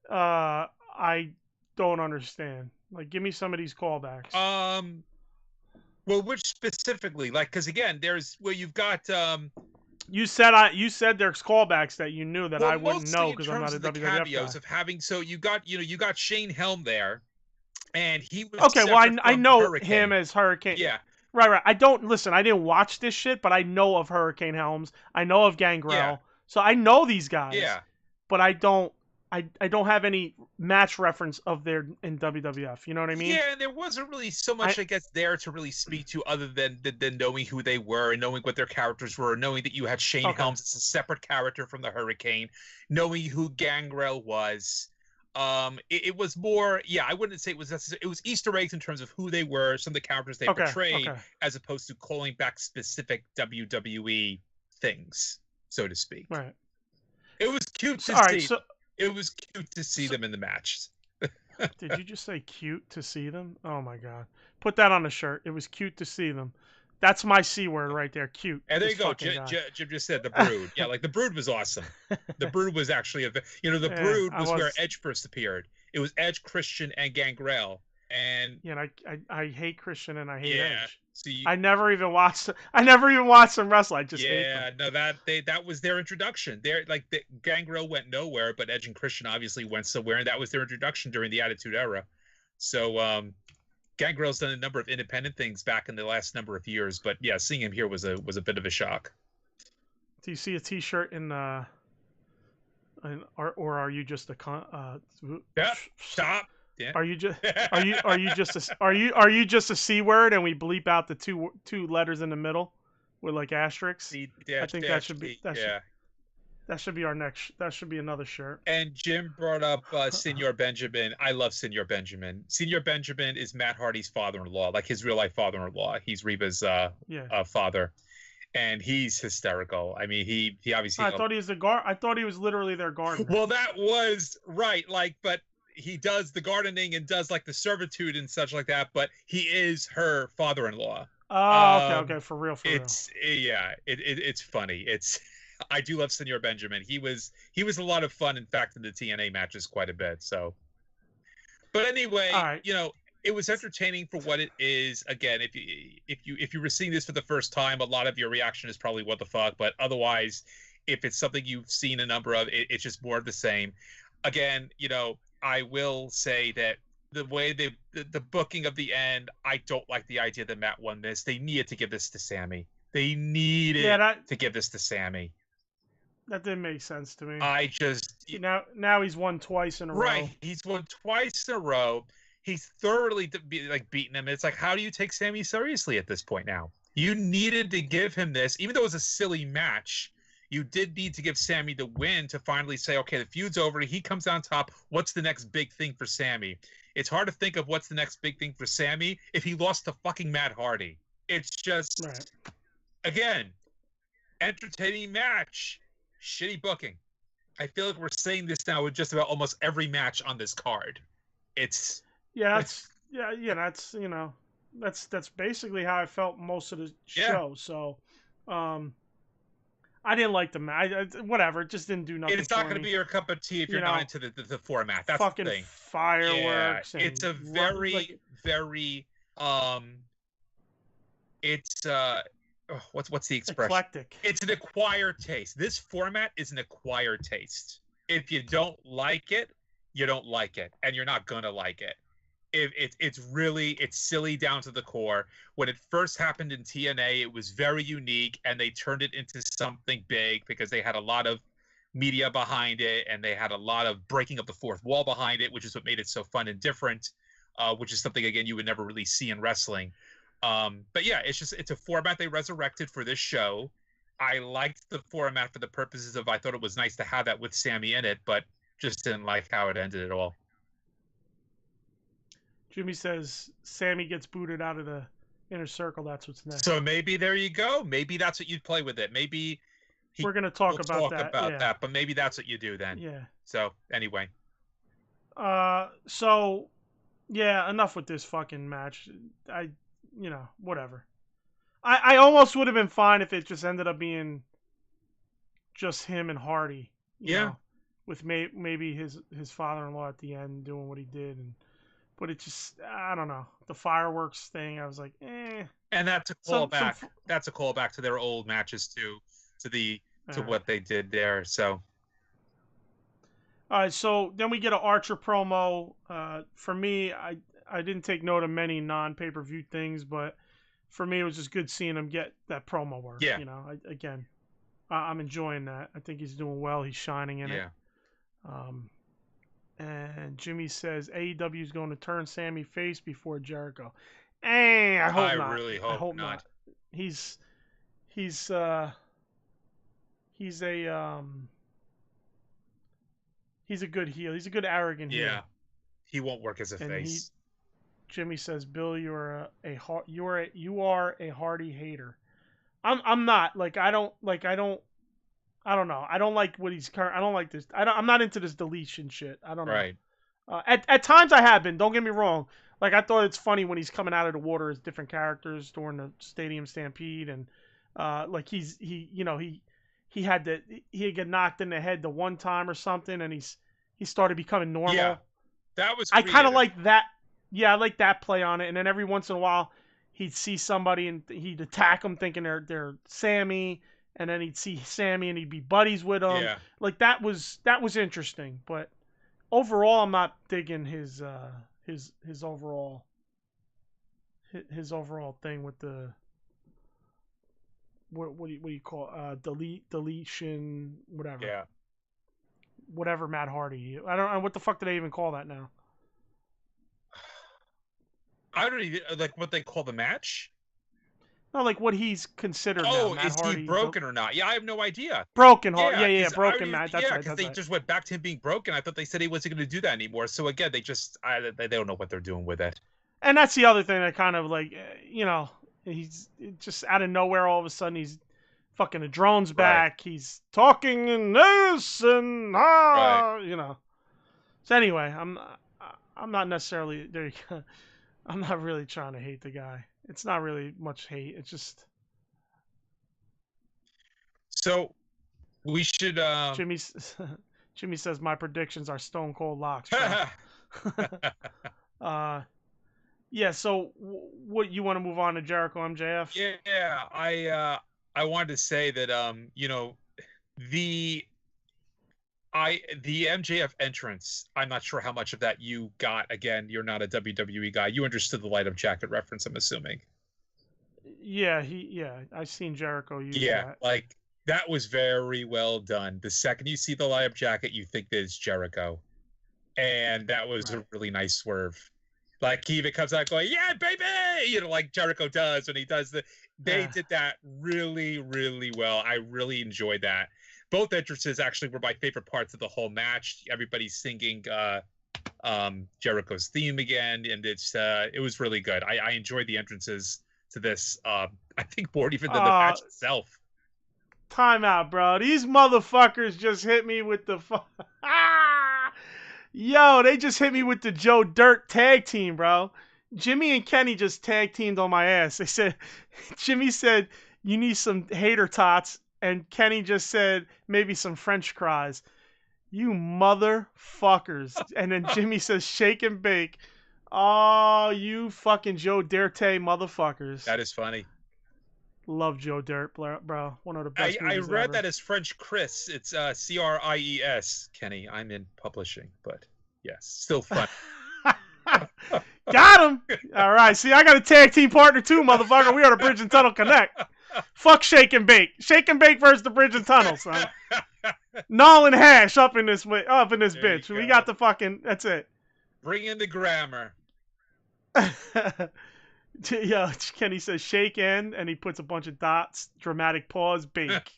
I don't understand. Like, give me some of these callbacks. Well, which specifically? Like, because again, you've got You said there's callbacks that you knew that I wouldn't know because I'm not a WWF guy. Of having, so you got Shane Helm there, and he was okay. Well, I know Hurricane. him as Hurricane. Yeah. Right. I didn't watch this shit, but I know of Hurricane Helms. I know of Gangrel. Yeah. So I know these guys. Yeah. But I don't have any match reference of their in WWF. You know what I mean? Yeah, and there wasn't really so much, I guess, there to really speak to other than knowing who they were and knowing what their characters were, knowing that you had Shane Helms as a separate character from the Hurricane, knowing who Gangrel was. It was more, I wouldn't say it was necessary. It was Easter eggs in terms of who they were, some of the characters they portrayed, as opposed to calling back specific WWE things, so to speak. Right. It was cute to see. It was cute to see them in the match. Did you just say cute to see them? Oh my God. Put that on a shirt. It was cute to see them. That's my C word right there. Cute. And there you go. Jim just said the Brood. Yeah, like the Brood was awesome. The Brood was actually the Brood was where Edge first appeared. It was Edge, Christian, and Gangrel. And I hate Christian and I hate Edge. See, I never even watched them wrestle. I just hate them. That was their introduction. Gangrel went nowhere, but Edge and Christian obviously went somewhere, and that was their introduction during the Attitude Era. So Gangrel's done a number of independent things back in the last number of years, but yeah, seeing him here was a bit of a shock. Do you see a T-shirt or are you just a stop? Yeah. Are you just a C word and we bleep out the two letters in the middle with like asterisks? I think that should be that should be our next. That should be another shirt. And Jim brought up Senor Benjamin. I love Senor Benjamin. Senor Benjamin is Matt Hardy's father-in-law, like his real life father-in-law. He's Reba's father, and he's hysterical. I mean, he obviously. I thought he was I thought he was literally their gardener. Well, that was right. Like, but he does the gardening and does like the servitude and such like that, but he is her father-in-law. Oh, okay, for real. It's funny. I do love Senor Benjamin. He was a lot of fun, in fact, in the TNA matches quite a bit. So, but anyway, right. It was entertaining for what it is. Again, if you were seeing this for the first time, a lot of your reaction is probably what the fuck. But otherwise, if it's something you've seen a number of, it's just more of the same. Again, I will say that the way the booking of the end, I don't like the idea that Matt won this. They needed to give this to Sammy. They needed to give this to Sammy. That didn't make sense to me. Now he's won twice in a row. Right, he's won twice in a row. He's thoroughly beaten him. It's like, how do you take Sammy seriously at this point now? You needed to give him this, even though it was a silly match. You did need to give Sammy the win to finally say, okay, the feud's over. He comes on top. What's the next big thing for Sammy? It's hard to think of what's the next big thing for Sammy if he lost to fucking Matt Hardy. It's just, again, entertaining match, shitty booking. I feel like we're saying this now with just about almost every match on this card. It's that's basically how I felt most of the show. So, I didn't like the match. Whatever, it just didn't do nothing. It's not going to be your cup of tea if you're not into the format. That's fucking the thing. Fireworks. Yeah, it's a very what's the expression? Eclectic. It's an acquired taste. This format is an acquired taste. If you don't like it, you don't like it, and you're not gonna like it. It's silly down to the core. When it first happened in TNA, it was very unique, and they turned it into something big because they had a lot of media behind it, and they had a lot of breaking of the fourth wall behind it, which is what made it so fun and different, which is something, again, you would never really see in wrestling. But yeah, it's a format they resurrected for this show. I liked the format for the purposes of, I thought it was nice to have that with Sammy in it, but just didn't like how it ended at all. Jimmy says Sammy gets booted out of the inner circle. That's what's next. So maybe there you go. Maybe that's what you'd play with it. Maybe we're going to talk about that, but maybe that's what you do then. Yeah. So anyway. So yeah, enough with this fucking match. Whatever. I almost would have been fine if it just ended up being just him and Hardy. You know, with maybe his father-in-law at the end doing what he did, but it just, I don't know, the fireworks thing. I was like, eh. And that's a callback. That's a callback to their old matches too, to what they did there. So. All right, so then we get an Archer promo. For me, I didn't take note of many non-pay-per-view things, but for me, it was just good seeing him get that promo work. Yeah. I'm enjoying that. I think he's doing well. He's shining in it. And Jimmy says AEW is going to turn Sammy face before Jericho. I hope not. I really hope not. He's a good heel. He's a good arrogant heel. Yeah. He won't work as a face. Jimmy says, "Bill, you are a Hardy hater." I'm not. I don't know. I don't like what he's I don't like this. I'm not into this deletion shit. I don't know. Right. At times I have been. Don't get me wrong. I thought it's funny when he's coming out of the water as different characters during the Stadium Stampede, and he had get knocked in the head the one time or something, and he started becoming normal. Yeah. That was. I kind of like that. Yeah, I like that play on it. And then every once in a while, he'd see somebody and he'd attack them thinking they're Sammy, and then he'd see Sammy and he'd be buddies with him. Yeah. That was interesting. But overall, I'm not digging his overall thing with the what do you call deletion, whatever. Yeah. Whatever Matt Hardy. I don't know what the fuck do they even call that now. I don't even what they call the match. No, what he's considered now. Matt is Hardy, he broken or not? Yeah, I have no idea. Broken heart. Yeah, broken match. That's right. Because they just went back to him being broken. I thought they said he wasn't going to do that anymore. So again, they don't know what they're doing with it. And that's the other thing that kind of he's just out of nowhere. All of a sudden, he's fucking the drone's back. Right. He's talking in this and right. So anyway, I'm not necessarily there. I'm not really trying to hate the guy. It's not really much hate. It's just So we should. Jimmy. Jimmy says my predictions are stone cold locks, bro. Yeah. So what you want to move on to Jericho MJF? Yeah, I wanted to say that the MJF entrance, I'm not sure how much of that you got. Again, you're not a WWE guy. You understood the light up jacket reference, I'm assuming. Yeah, I've seen Jericho use that. Like that was very well done. The second you see the light up jacket, you think that it's Jericho. And that was a really nice swerve. Like he even comes out going, "Yeah, baby!" Like Jericho does when he does they did that really, really well. I really enjoyed that. Both entrances actually were my favorite parts of the whole match. Everybody's singing Jericho's theme again, and it was really good. I enjoyed the entrances to this. I think more even than the match itself. Time out, bro. These motherfuckers just hit me with the Yo, they just hit me with the Joe Dirt tag team, bro. Jimmy and Kenny just tag teamed on my ass. They said, Jimmy said, you need some hater tots. And Kenny just said, maybe some French fries. You motherfuckers. And then Jimmy says, shake and bake. Oh, you fucking Joe Dirt motherfuckers. That is funny. Love Joe Dirt, bro. One of the best I read ever. that as French Chris. It's Cries, Kenny. I'm in publishing, but yes, still fun. Got him. All right. See, I got a tag team partner too, motherfucker. We are the Bridge and Tunnel Connect. Fuck Shake and Bake. Shake and Bake versus the Bridge and Tunnel, son. Null and Hash up in this bitch. We got the fucking. That's it. Bring in the grammar. Yeah, Kenny says shake in, and he puts a bunch of dots, dramatic pause, bake.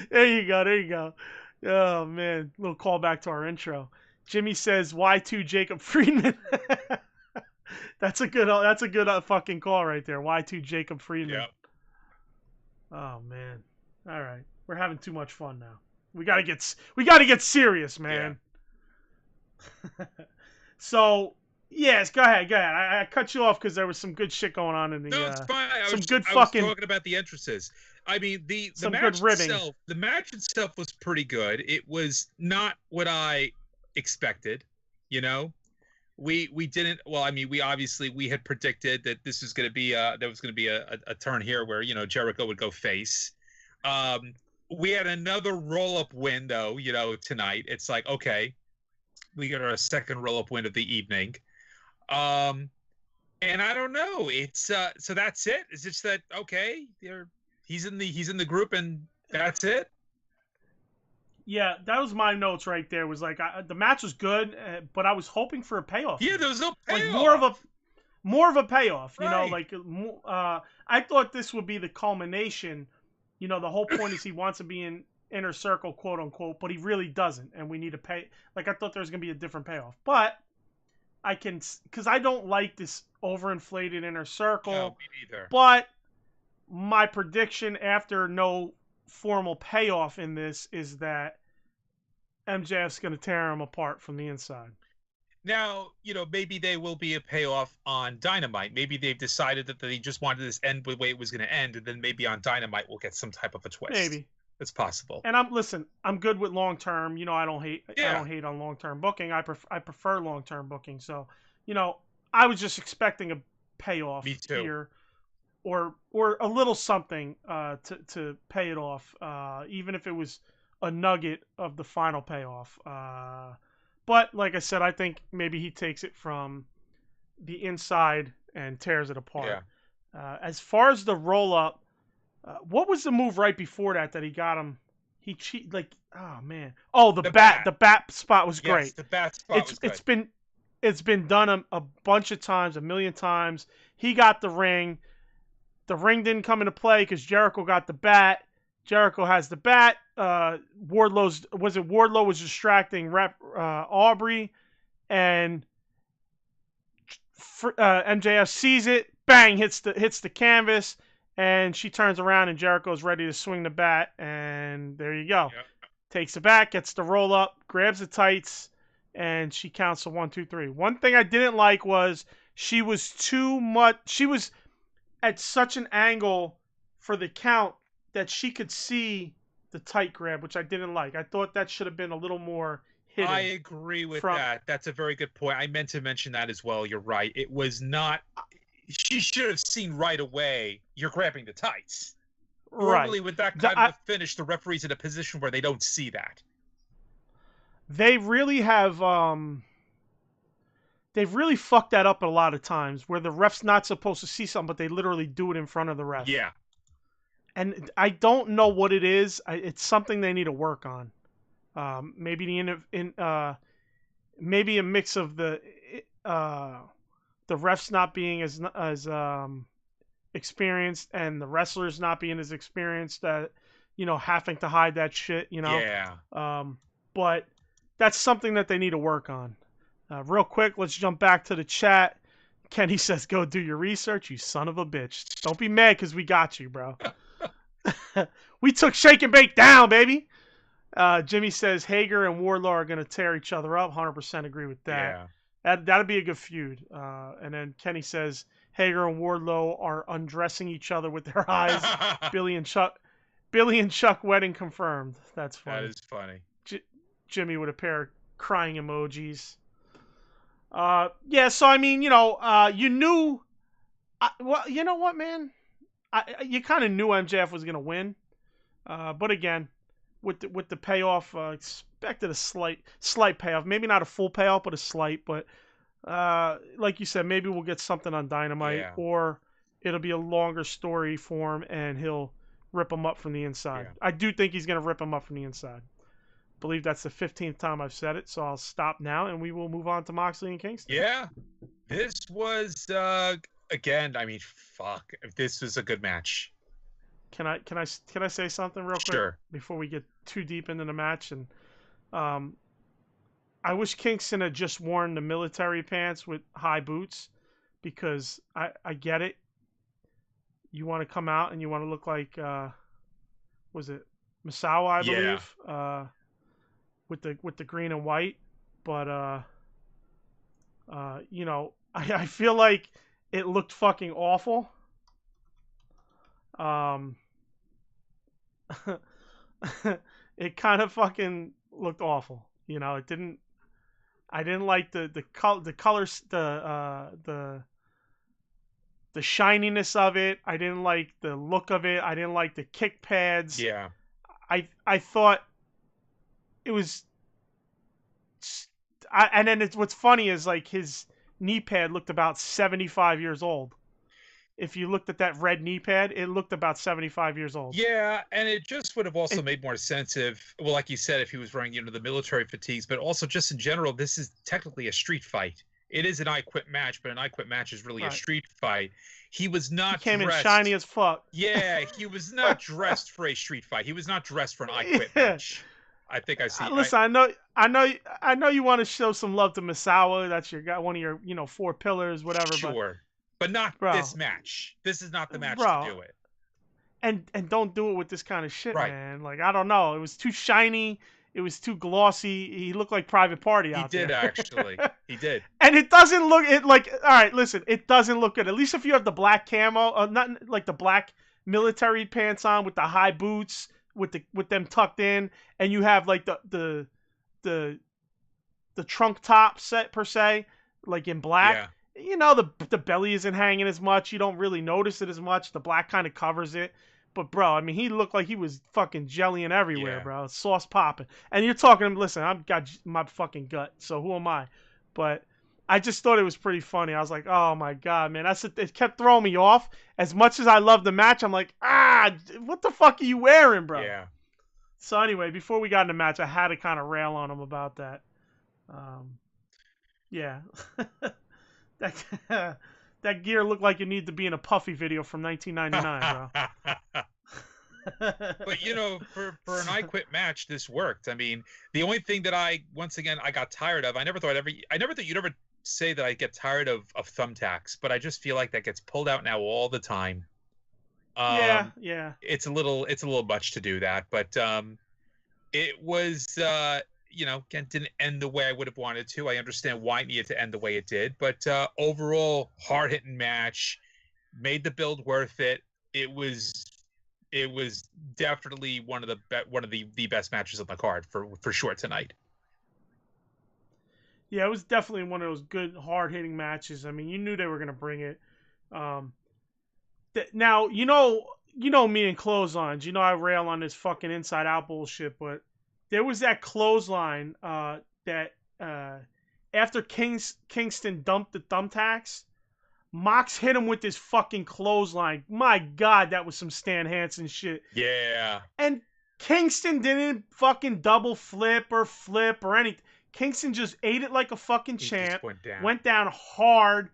There you go. Oh man, little callback to our intro. Jimmy says Y2 Jacob Friedman. That's a good fucking call right there. Y2 Jacob Friedman. Yep. Oh man. All right, we're having too much fun now. We gotta get serious, man. Yeah. So. Yes, go ahead. I cut you off because there was some good shit going on in the. No, it's fine. I was talking about the entrances. I mean, the match itself was pretty good. It was not what I expected. We didn't. Well, I mean, we had predicted that this was going to be there was going to be a turn here where Jericho would go face. We had another roll-up win though. Tonight it's like okay, we got our second roll-up win of the evening. And I don't know. It's so that's it. It's just that okay? He's in the group, and that's it. Yeah, that was my notes right there. Was like the match was good, but I was hoping for a payoff. Yeah, there was no payoff. Like more of a payoff. Right. I thought this would be the culmination. The whole point is he wants to be in inner circle, quote unquote, but he really doesn't, and we need to pay. Like I thought there was gonna be a different payoff, but. Because I don't like this overinflated inner circle. No, me neither. But my prediction after no formal payoff in this is that MJF's going to tear him apart from the inside. Now, maybe there will be a payoff on Dynamite. Maybe they've decided that they just wanted this end the way it was going to end, and then maybe on Dynamite we'll get some type of a twist. Maybe. It's possible. And I'm good with long term. I don't hate on long term booking. I prefer long term booking. So, I was just expecting a payoff here, or a little something to pay it off, even if it was a nugget of the final payoff. But like I said, I think maybe he takes it from the inside and tears it apart. Yeah. As far as the roll up. What was the move right before that he got him? He oh man. Oh, the bat. The bat spot was great. Yes, the bat spot was good. It's been done a bunch of times, a million times. He got the ring. The ring didn't come into play because Jericho got the bat. Jericho has the bat. Wardlow was distracting Aubrey, and MJF sees it. Bang! Hits the canvas. And she turns around, and Jericho's ready to swing the bat, and there you go. Yep. Takes the bat, gets the roll up, grabs the tights, and she counts to 1, 2, 3. One thing I didn't like was she was at such an angle for the count that she could see the tight grab, which I didn't like. I thought that should have been a little more hidden. I agree with that. That's a very good point. I meant to mention that as well. You're right. It was not. She should have seen right away. You're grabbing the tights. Normally, with that kind of a finish, the referee's in a position where they don't see that. They really have. They've really fucked that up a lot of times, where the ref's not supposed to see something, but they literally do it in front of the ref. Yeah. And I don't know what it is. It's something they need to work on. Maybe maybe a mix of the refs not being as experienced and the wrestlers not being as experienced that having to hide that shit. Yeah. But that's something that they need to work on. Real quick, let's jump back to the chat. Kenny says, "Go do your research, you son of a bitch." Don't be mad because we got you, bro. We took Shake and Bake down, baby. Jimmy says Hager and Wardlow are going to tear each other up. 100% agree with that. Yeah. That'd be a good feud. And then Kenny says Hager and Wardlow are undressing each other with their eyes. Billy and Chuck wedding confirmed. That's funny. That is funny. Jimmy with a pair of crying emojis. Yeah, so I mean, you knew. Well, you know what, man? You kind of knew MJF was gonna win, but again, with the payoff, expected a slight payoff. Maybe not a full payoff, but a slight. But like you said, maybe we'll get something on Dynamite, or it'll be a longer story for him, and he'll rip him up from the inside. Yeah. I do think he's gonna rip him up from the inside. I believe that's the 15th time I've said it, so I'll stop now, and we will move on to Moxley and Kingston. Yeah, this was. Again, I mean, fuck. This was a good match. Can I say something real quick? Sure. Before we get too deep into the match, and I wish Kingston had just worn the military pants with high boots, because I get it. You want to come out and you want to look like was it Misawa, I believe, with the green and white, but I feel like it looked fucking awful. It kind of fucking looked awful. It didn't. I didn't like the colors, the shininess of it. I didn't like the look of it. I didn't like the kick pads. Yeah. I thought it was. And then what's funny is like his knee pad looked about 75 years old. If you looked at that red knee pad, it looked about 75 years old. Yeah, and it just would have also made more sense if, well, like you said, if he was wearing, the military fatigues, but also just in general, this is technically a street fight. It is an I Quit match, but an I Quit match is really a street fight. He was not He came in shiny as fuck. Yeah, he was not dressed for a street fight. He was not dressed for an I Quit match. I think I see. Listen, I know you want to show some love to Misawa. That's one of your, 4 pillars, whatever. Sure. But not this match. This is not the match to do it. And don't do it with this kind of shit, man. Like, I don't know. It was too shiny. It was too glossy. He looked like Private Party out there. He did, actually. He did. And it doesn't look all right, listen, it doesn't look good. At least if you have the black camo, not like the black military pants on with the high boots, with them tucked in, and you have like the trunk top set per se, like in black. Yeah. The belly isn't hanging as much. You don't really notice it as much. The black kind of covers it. But, bro, I mean, he looked like he was fucking jellying everywhere, bro. Sauce popping. And you're talking, listen, I've got my fucking gut, so who am I? But I just thought it was pretty funny. I was like, oh, my God, man. It kept throwing me off. As much as I love the match, I'm like, what the fuck are you wearing, bro? Yeah. So, anyway, before we got in the match, I had to kind of rail on him about that. Yeah. That gear looked like it needed to be in a Puffy video from 1999, bro. But for an I Quit match, this worked. I mean, the only thing that I got tired of. I never thought you'd ever say that I get tired of thumbtacks, but I just feel like that gets pulled out now all the time. Yeah. It's a little much to do that, but it was again, didn't end the way I would have wanted to. I understand why it needed to end the way it did, but overall, hard-hitting match, made the build worth it. It was definitely one of the best matches on the card for sure tonight. Yeah, it was definitely one of those good, hard-hitting matches. I mean, you knew they were going to bring it. Now, you know me and clotheslines. You know I rail on this fucking inside-out bullshit, but there was that clothesline that after Kingston dumped the thumbtacks, Mox hit him with this fucking clothesline. My God, that was some Stan Hansen shit. Yeah. And Kingston didn't fucking double flip or anything. Kingston just ate it like a fucking champ. Went down hard.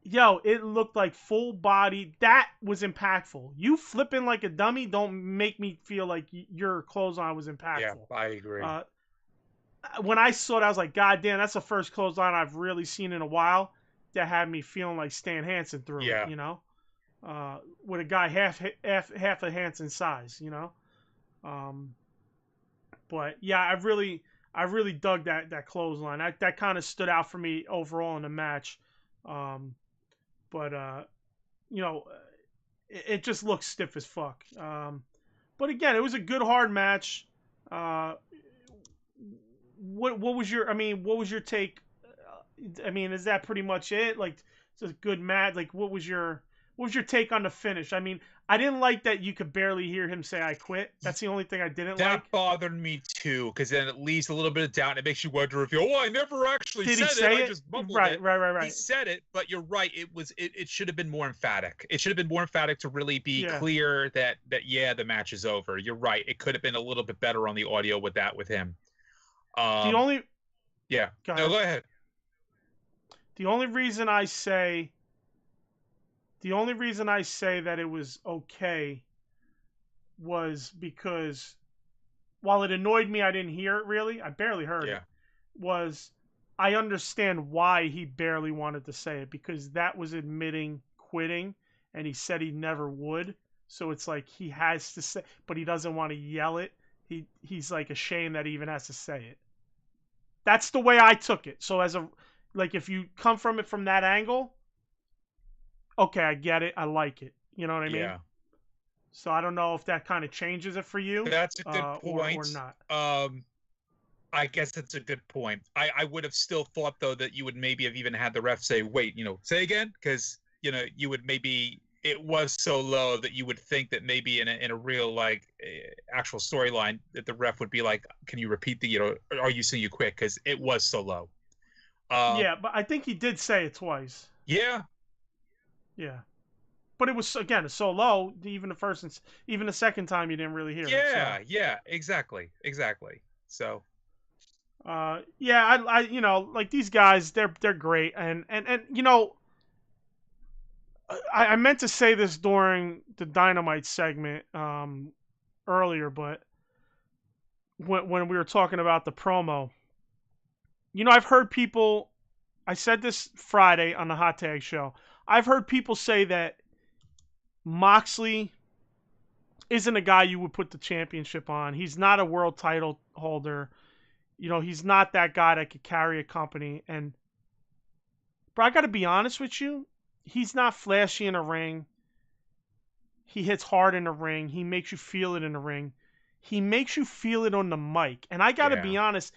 Yo, it looked like full body. That was impactful. You flipping like a dummy don't make me feel like your clothesline was impactful. Yeah, I agree. When I saw it, I was like, God damn, that's the first clothesline I've really seen in a while that had me feeling like Stan Hansen threw it, with a guy half a Hansen size, But yeah, I really dug that clothesline. That kind of stood out for me overall in the match. But it just looks stiff as fuck. But again, it was a good hard match. What was your take? I mean, is that pretty much it? Like, it's a good match. Like, what was your take on the finish? I mean, I didn't like that you could barely hear him say "I quit." That's the only thing I didn't like. That bothered me too, because then it leaves a little bit of doubt. And it makes you wonder if I never actually Did said he say it. it. I just mumbled right, it. Right. He said it, but you're right. It should have been more emphatic. It should have been more emphatic to really be clear that the match is over. You're right. It could have been a little bit better on the audio with him. The only go ahead. The only reason I say that it was okay was because while it annoyed me, I didn't hear it really. I barely heard it. I understand why he barely wanted to say it, because that was admitting quitting, and he said he never would. So it's like he has to say, but he doesn't want to yell it. He's like ashamed that he even has to say it. That's the way I took it. So if you come from it from that angle, okay, I get it. I like it. You know what I mean? Yeah. So I don't know if that kind of changes it for you. That's a good point. Or not. I guess that's a good point. I would have still thought, though, that you would maybe have even had the ref say, wait, say again? Because, you would maybe, it was so low that you would think that maybe in a real, like, actual storyline that the ref would be like, can you repeat are you saying you quit? Because it was so low. Yeah, but I think he did say it twice. Yeah. Yeah. But it was, again, so low, even the second time you didn't really hear it. Yeah, exactly. So. I like these guys, they're great. And I meant to say this during the Dynamite segment earlier, but when we were talking about the promo, I've heard people, I said this Friday on the Hot Tag Show, I've heard people say that Moxley isn't a guy you would put the championship on. He's not a world title holder. He's not that guy that could carry a company. But I got to be honest with you, he's not flashy in a ring. He hits hard in the ring. He makes you feel it in the ring. He makes you feel it on the mic. And I got to be honest,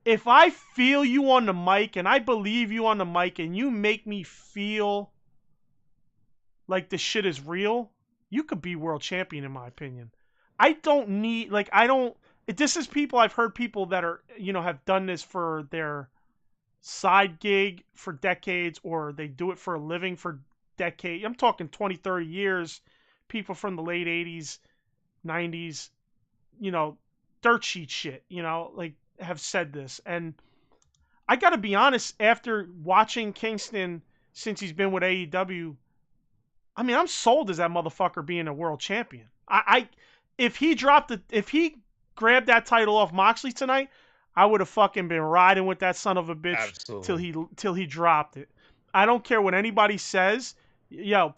if I feel you on the mic and I believe you on the mic and you make me feel like the shit is real, you could be world champion, in my opinion. This is people, I've heard people that are, have done this for their side gig for decades, or they do it for a living for decades. I'm talking 20, 30 years. People from the late 80s, 90s, dirt sheet shit, have said this. And I got to be honest, after watching Kingston since he's been with AEW, I mean, I'm sold as that motherfucker being a world champion. If he grabbed that title off Moxley tonight, I would have fucking been riding with that son of a bitch till he dropped it. I don't care what anybody says. If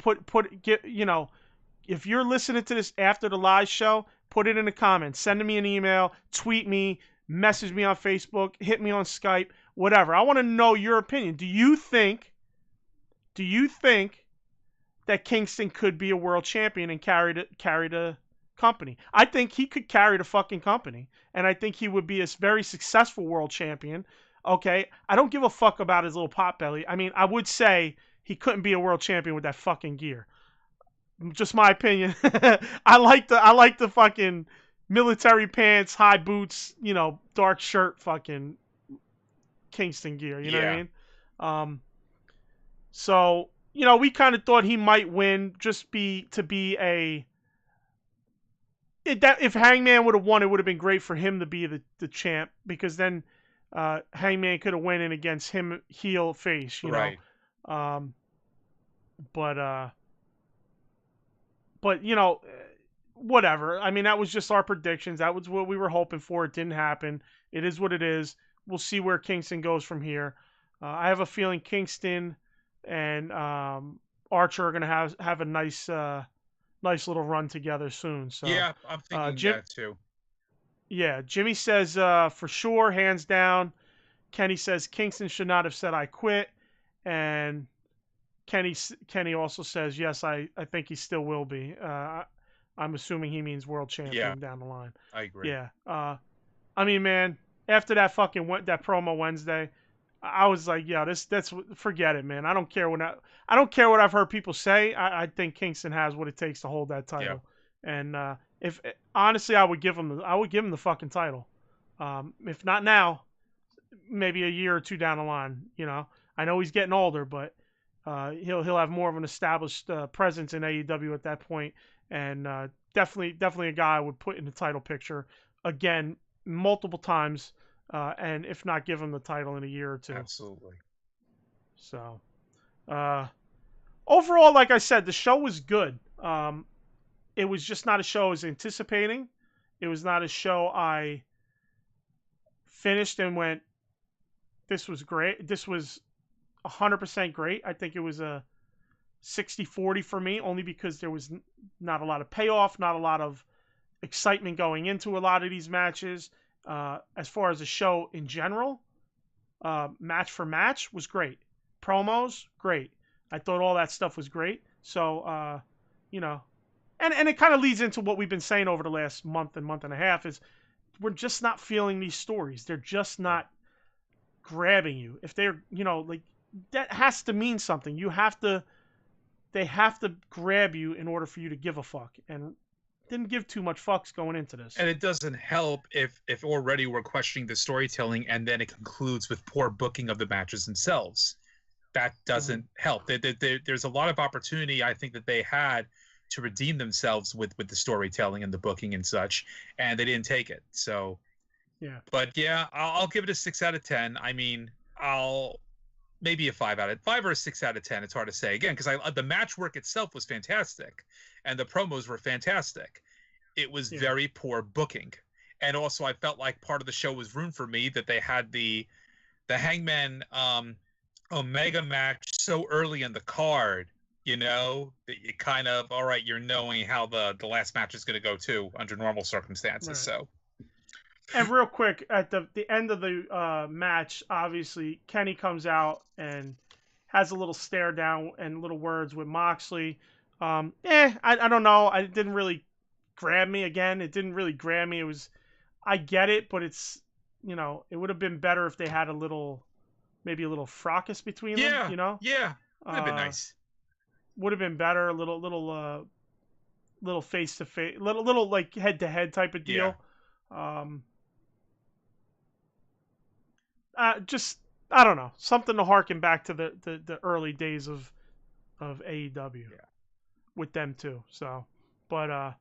you're listening to this after the live show, put it in the comments. Send me an email, tweet me, Message me on Facebook, hit me on Skype, whatever. I want to know your opinion. Do you think that Kingston could be a world champion and carry the company? I think he could carry the fucking company, and I think he would be a very successful world champion. Okay, I don't give a fuck about his little pot belly. I mean, I would say he couldn't be a world champion with that fucking gear. Just my opinion. I like the fucking military pants, high boots, dark shirt, fucking Kingston gear. You know what I mean? So we kind of thought he might win, just to be a. If Hangman would have won, it would have been great for him to be the champ, because then Hangman could have went in against him heel face, you know. But whatever. I mean, that was just our predictions. That was what we were hoping for. It didn't happen. It is what it is. We'll see where Kingston goes from here. I have a feeling Kingston and Archer are gonna have a nice little run together soon. So yeah, I'm thinking that too. Yeah, Jimmy says for sure, hands down. Kenny says Kingston should not have said I quit, and Kenny also says yes, I think he still will be. I'm assuming he means world champion down the line. I agree. Yeah. I mean, man, after that that promo Wednesday, I was like, yeah, that's forget it, man. I don't care what I've heard people say. I think Kingston has what it takes to hold that title. Yeah. And if honestly, I would give him the fucking title. If not now, maybe a year or two down the line. I know he's getting older, but he'll have more of an established presence in AEW at that point, and definitely a guy I would put in the title picture again multiple times. And if not, give him the title in a year or two. Absolutely. So, overall, like I said, the show was good. It was just not a show I was anticipating. It was not a show I finished and went, this was great. This was 100% great. I think it was a 60-40 for me, only because there was not a lot of payoff, not a lot of excitement going into a lot of these matches. As far as the show in general, match for match was great. Promos, great. I thought all that stuff was great. So, and it kind of leads into what we've been saying over the last month and a half is we're just not feeling these stories. They're just not grabbing you. If they're, like, that has to mean something. They have to grab you in order for you to give a fuck. And didn't give too much fucks going into this. And it doesn't help if already we're questioning the storytelling and then it concludes with poor booking of the matches themselves. That doesn't help. There's a lot of opportunity, I think, that they had to redeem themselves with the storytelling and the booking and such, and they didn't take it. So, yeah. But yeah, I'll give it a 6 out of 10. I mean, maybe a 5 or a 6 out of 10. It's hard to say again, because the match work itself was fantastic and the promos were fantastic. It was very poor booking. And also I felt like part of the show was ruined for me that they had the Hangman Omega match so early in the card, that you kind of, all right, you're knowing how the last match is going to go too under normal circumstances. Right. So. And real quick, at the end of the match, obviously, Kenny comes out and has a little stare down and little words with Moxley. I don't know. It didn't really grab me again. It didn't really grab me. I get it, but it's, it would have been better if they had maybe a little fracas between them, Yeah, would have been nice. Would have been better, a little face to face, little like head to head type of deal. Yeah. Just, I don't know, something to harken back to the early days of AEW with them too. So, but I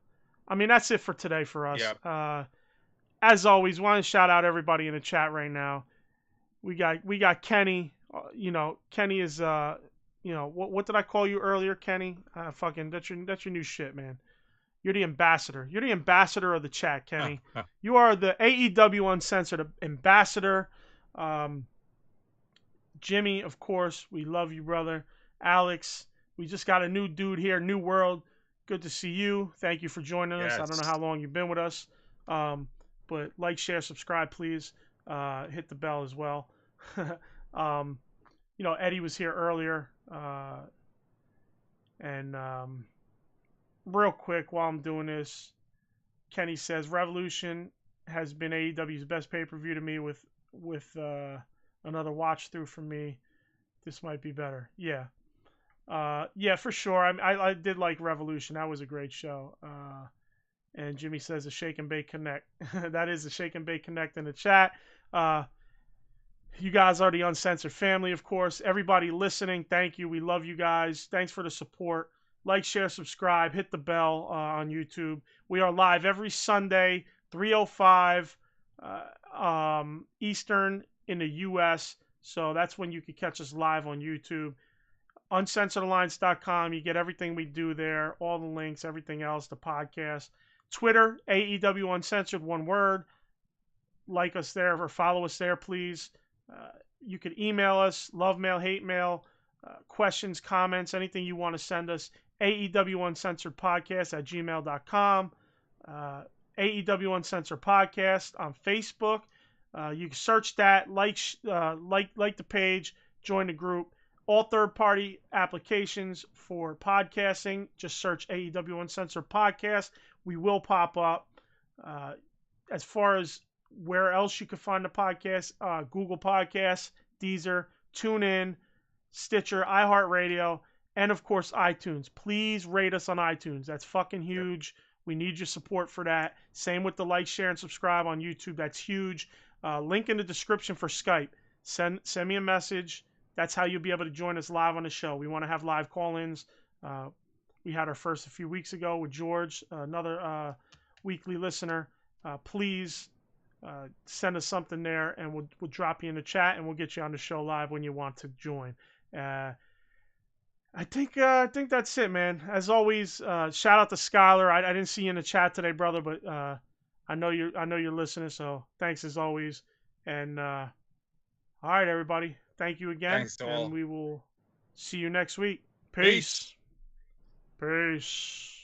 mean, that's it for today for us. Yeah. As always, want to shout out everybody in the chat right now. We got Kenny. Kenny is what did I call you earlier, Kenny? Fucking that's your new shit, man. You're the ambassador. You're the ambassador of the chat, Kenny. You are the AEW Uncensored ambassador. Jimmy, of course, we love you, brother. Alex, we just got a new dude here, New World. Good to see you. Thank you for joining us. I don't know how long you've been with us. But like, share, subscribe, please. Hit the bell as well. Eddy was here earlier. And real quick, while I'm doing this, Kenny says Revolution has been AEW's best pay-per-view to me with another watch through for me. This might be better. Yeah. Yeah, for sure. I did like Revolution. That was a great show. And Jimmy says a Shake and Bake Connect. That is a Shake and Bake Connect in the chat. You guys are the Uncensored family, of course. Everybody listening, thank you. We love you guys. Thanks for the support. Like, share, subscribe. Hit the bell on YouTube. We are live every Sunday, 3:05 Eastern in the U.S. So that's when you can catch us live on YouTube. Uncensoredalliance.com. You get everything we do there, all the links, everything else, the podcast. Twitter, AEW Uncensored, one word. Like us there or follow us there, please. You can email us, love mail, hate mail, questions, comments, anything you want to send us. AEW Uncensored Podcast at gmail.com. AEW Uncensored Podcast on Facebook. You can search that, like the page, join the group. All third-party applications for podcasting, just search AEW Uncensored Podcast. We will pop up. As far as where else you can find the podcast, Google Podcasts, Deezer, TuneIn, Stitcher, iHeart Radio, and of course iTunes. Please rate us on iTunes. That's fucking huge. We need your support for that. Same with the like, share, and subscribe on YouTube. That's huge. Link in the description for Skype. Send me a message. That's how you'll be able to join us live on the show. We want to have live call-ins. We had our first a few weeks ago with George, another weekly listener. Please send us something there, and we'll drop you in the chat, and we'll get you on the show live when you want to join. I think that's it, man. As always, shout out to Skylar. I didn't see you in the chat today, brother, but I know you're listening, so thanks as always. And all right, everybody, thank you again, Thanks to all. and we will see you next week. Peace. Peace.